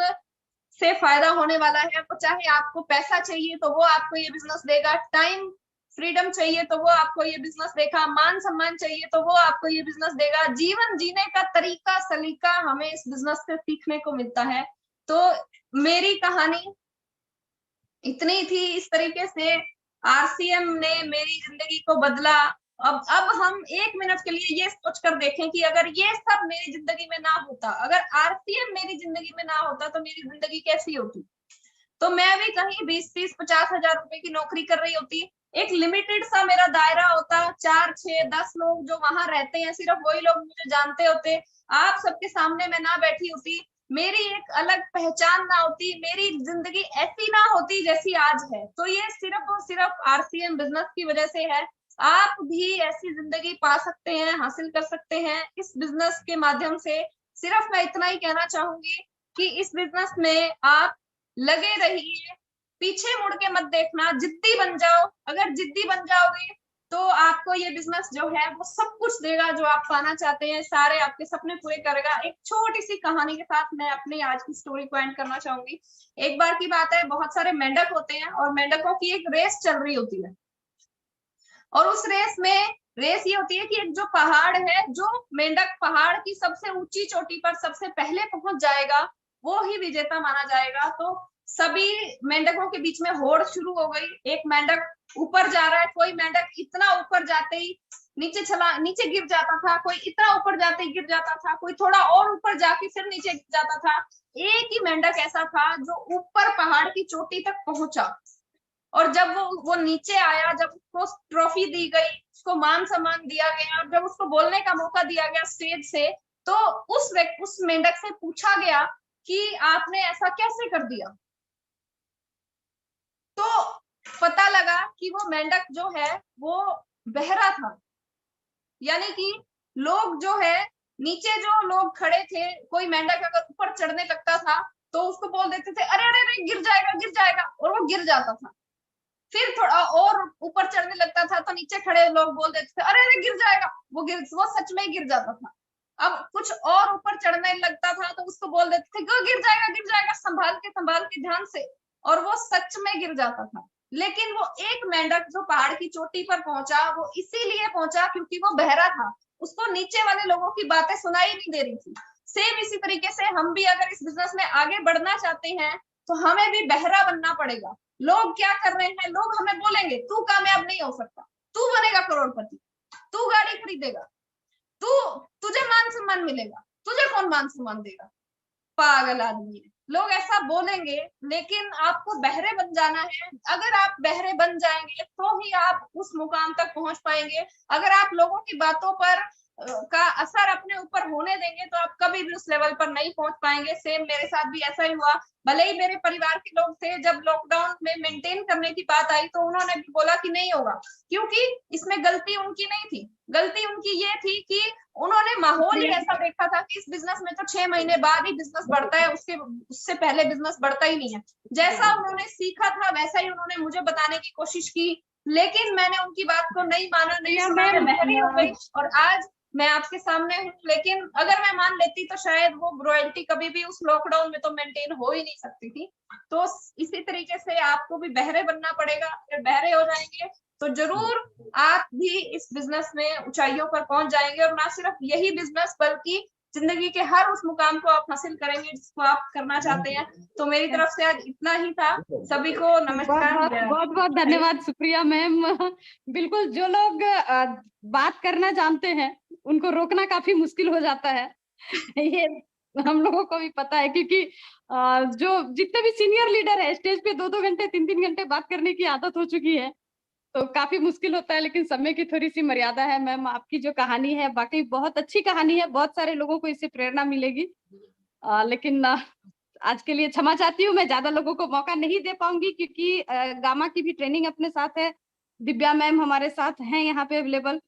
से फायदा होने वाला है। तो चाहे आपको पैसा चाहिए तो वो आपको ये बिजनेस देगा, टाइम फ्रीडम चाहिए तो वो आपको ये बिजनेस देगा, मान सम्मान चाहिए तो वो आपको ये बिजनेस देगा, जीवन जीने का तरीका सलीका हमें इस बिजनेस से सीखने को मिलता है। तो मेरी कहानी इतनी थी। इस तरीके से आरसीएम ने मेरी जिंदगी को बदला। अब हम 1 मिनट के लिए ये सोच कर देखें कि अगर ये सब मेरी जिंदगी में ना होता, अगर आरसीएम मेरी जिंदगी में ना होता तो मेरी जिंदगी कैसी होती। तो मैं भी कहीं 20-30-50 हजार रुपए की नौकरी कर रही होती, एक लिमिटेड सा मेरा दायरा होता, 4-6-10 लोग जो वहां रहते हैं सिर्फ वही लोग मुझे जानते होते, आप सबके सामने मैं ना बैठी होती, मेरी एक अलग पहचान ना होती, मेरी जिंदगी ऐसी ना होती जैसी आज है। तो ये सिर्फ और सिर्फ आरसीएम बिजनेस की वजह से है। आप भी ऐसी जिंदगी पा सकते हैं, हासिल कर सकते हैं इस बिजनेस के माध्यम से। सिर्फ मैं इतना ही कहना चाहूंगी कि इस बिजनेस में आप लगे रहिए, पीछे मुड़ के मत देखना, जिद्दी बन जाओ। अगर जिद्दी बन जाओगे तो आपको ये बिजनेस जो है वो सब कुछ देगा जो आप पाना चाहते हैं, सारे आपके सपने पूरे करेगा। एक छोटी सी कहानी के साथ मैं अपनी आज की स्टोरी को एंड करना चाहूंगी। एक बार की बात है, बहुत सारे मेंढक होते हैं और मेंढकों की एक रेस चल रही होती है। और उस रेस ये होती है कि एक जो पहाड़ है, जो मेंढक पहाड़ की सबसे ऊंची चोटी पर सबसे पहले पहुंच जाएगा वो ही विजेता माना जाएगा। तो सभी मेंढकों के बीच में होड़ शुरू हो गई। एक मेंढक ऊपर जा रहा है, कोई मेंढक इतना ऊपर जाते ही नीचे गिर जाता था, कोई इतना ऊपर जाते ही गिर जाता था, कोई थोड़ा और ऊपर जाके फिर नीचे गिर जाता था। एक ही मेंढक ऐसा था जो ऊपर पहाड़ की चोटी तक पहुंचा। और जब वो नीचे आया, जब उसको ट्रॉफी दी गई, उसको मान सम्मान दिया गया, और जब उसको बोलने का मौका दिया गया स्टेज से, तो उस मेंढक से पूछा गया कि आपने ऐसा कैसे कर दिया। तो पता लगा कि वो मेंढक जो है वो बहरा था। यानी कि लोग जो है नीचे जो लोग खड़े थे, कोई मेंढक अगर ऊपर चढ़ने लगता था तो उसको बोल देते थे अरे अरे अरे गिर जाएगा, और वो गिर जाता था। फिर थोड़ा और ऊपर चढ़ने लगता था तो नीचे खड़े लोग बोल देते थे अरे अरे गिर जाएगा, वो सच में गिर जाता था। अब कुछ और ऊपर चढ़ने लगता था तो उसको बोल देते थे गिर जाएगा, संभाल के ध्यान से, और वो सच में गिर जाता था। लेकिन वो एक मेंढक जो पहाड़ की चोटी पर पहुंचा, वो इसीलिए पहुंचा क्योंकि वो बहरा था, उसको नीचे वाले लोगों की बातें सुनाई नहीं दे रही थी। सेम इसी तरीके से हम भी अगर इस बिजनेस में आगे बढ़ना चाहते हैं तो हमें भी बहरा बनना पड़ेगा। लोग क्या कर रहे हैं, लोग हमें बोलेंगे तू कामयाब नहीं हो सकता, तू बनेगा करोड़पति, तू गाड़ी खरीदेगा, तुझे मान सम्मान मिलेगा, तुझे कौन मान सम्मान देगा, पागल आदमी है। लोग ऐसा बोलेंगे, लेकिन आपको बहरे बन जाना है। अगर आप बहरे बन जाएंगे तो ही आप उस मुकाम तक पहुंच पाएंगे। अगर आप लोगों की बातों पर का असर अपने ऊपर होने देंगे तो आप कभी भी उस लेवल पर नहीं पहुंच पाएंगे। सेम मेरे साथ भी ऐसा ही हुआ। भले ही मेरे परिवार के लोग थे, जब लॉकडाउन में मेंटेन करने की बात आई तो उन्होंने भी बोला कि नहीं होगा, क्योंकि इसमें गलती उनकी नहीं थी। गलती उनकी ये थी कि उन्होंने माहौल ही ऐसा देखा था कि इस बिजनेस में तो 6 महीने बाद ही बिजनेस बढ़ता है, उससे पहले बिजनेस बढ़ता ही नहीं है। जैसा उन्होंने सीखा था वैसा ही उन्होंने मुझे बताने की कोशिश की, लेकिन मैंने उनकी बात को नहीं माना, नहीं सुना, मैं बहरी हो गई और आज मैं आपके सामने हूँ। लेकिन अगर मैं मान लेती तो शायद वो रॉयल्टी कभी भी उस लॉकडाउन में तो मेंटेन हो ही नहीं सकती थी। तो इसी तरीके से आपको भी बहरे बनना पड़ेगा। अगर बहरे हो जाएंगे तो जरूर आप भी इस बिजनेस में ऊंचाइयों पर पहुंच जाएंगे, और ना सिर्फ यही बिजनेस बल्कि जिंदगी के हर उस मुकाम को आप हासिल करेंगे जिसको आप करना चाहते हैं। तो मेरी तरफ से आज इतना ही था। सभी को नमस्कार। बहुत बहुत धन्यवाद सुप्रिया मैम। बिल्कुल, जो लोग बात करना जानते हैं उनको रोकना काफी मुश्किल हो जाता है। ये हम लोगों को भी पता है, क्योंकि जो जितने भी सीनियर लीडर है स्टेज पे 2-2 घंटे 3-3 घंटे बात करने की आदत हो चुकी है, तो काफी मुश्किल होता है। लेकिन समय की थोड़ी सी मर्यादा है। मैम, आपकी जो कहानी है वाकई बहुत अच्छी कहानी है, बहुत सारे लोगों को इससे प्रेरणा मिलेगी। लेकिन आज के लिए क्षमा चाहती हूँ, मैं ज्यादा लोगों को मौका नहीं दे पाऊंगी क्योंकि गामा की भी ट्रेनिंग अपने साथ है। दिव्या मैम हमारे साथ हैं यहाँ पे अवेलेबल।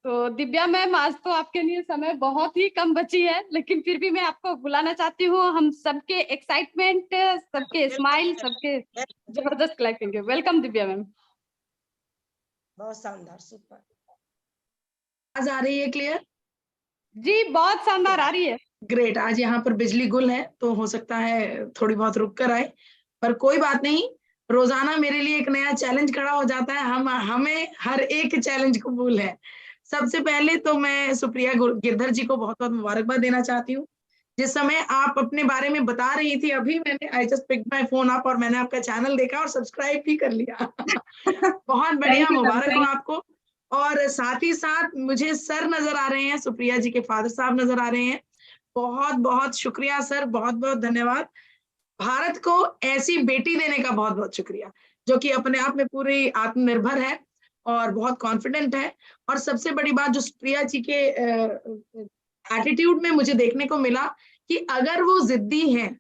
तो दिव्या मैम, आज तो आपके लिए समय बहुत ही कम बची है, लेकिन फिर भी मैं आपको बुलाना चाहती हूँ। हम सबके एक्साइटमेंट, सबके स्माइल, सबके जबरदस्त क्लैपिंग है। Welcome Divya ma'am. बहुत शानदार, सुपर। आवाज आ रही है क्लियर? जी बहुत शानदार आ रही है। ग्रेट। आज यहाँ पर बिजली गुल है तो हो सकता है थोड़ी बहुत रुक कर आए, पर कोई बात नहीं। रोजाना मेरे लिए एक नया चैलेंज खड़ा हो जाता है। हमें हर एक चैलेंज कबूल है। सबसे पहले तो मैं सुप्रिया गिरधर जी को बहुत बहुत मुबारकबाद देना चाहती हूँ जिस समय आप अपने बारे में बता रही थी, अभी मैंने I just pick my phone up और मैंने आपका चैनल देखा और सब्सक्राइब भी कर लिया। बहुत बढ़िया, थैंक यू मैम, मुबारक हो आपको। और साथ ही साथ मुझे सर नजर आ रहे हैं, सुप्रिया जी के फादर साहब नजर आ रहे हैं। बहुत बहुत शुक्रिया सर, बहुत बहुत धन्यवाद। भारत को ऐसी बेटी देने का बहुत बहुत शुक्रिया, जो कि अपने आप में पूरी आत्मनिर्भर है और बहुत कॉन्फिडेंट है। और सबसे बड़ी बात जो सुप्रिया जी के एटीट्यूड में मुझे देखने को मिला कि अगर वो जिद्दी हैं,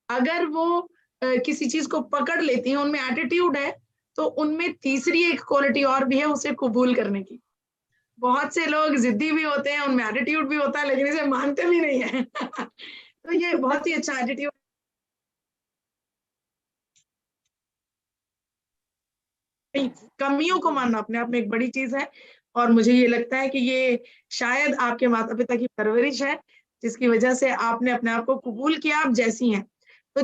अगर वो किसी चीज को पकड़ लेती हैं, उनमें एटीट्यूड है, तो उनमें तीसरी एक क्वालिटी और भी है, उसे कबूल करने की। बहुत से लोग जिद्दी भी होते हैं, उनमें एटीट्यूड भी होता है, लेकिन इसे मानते भी नहीं है। तो ये बहुत ही अच्छा एटीट्यूड। कमियों को मानना अपने आप में एक बड़ी चीज है, और मुझे ये लगता है कि ये शायद आपके माता पिता की परवरिश है, जिसकी वजह से आपने अपने आप को कबूल किया आप जैसी हैं। तो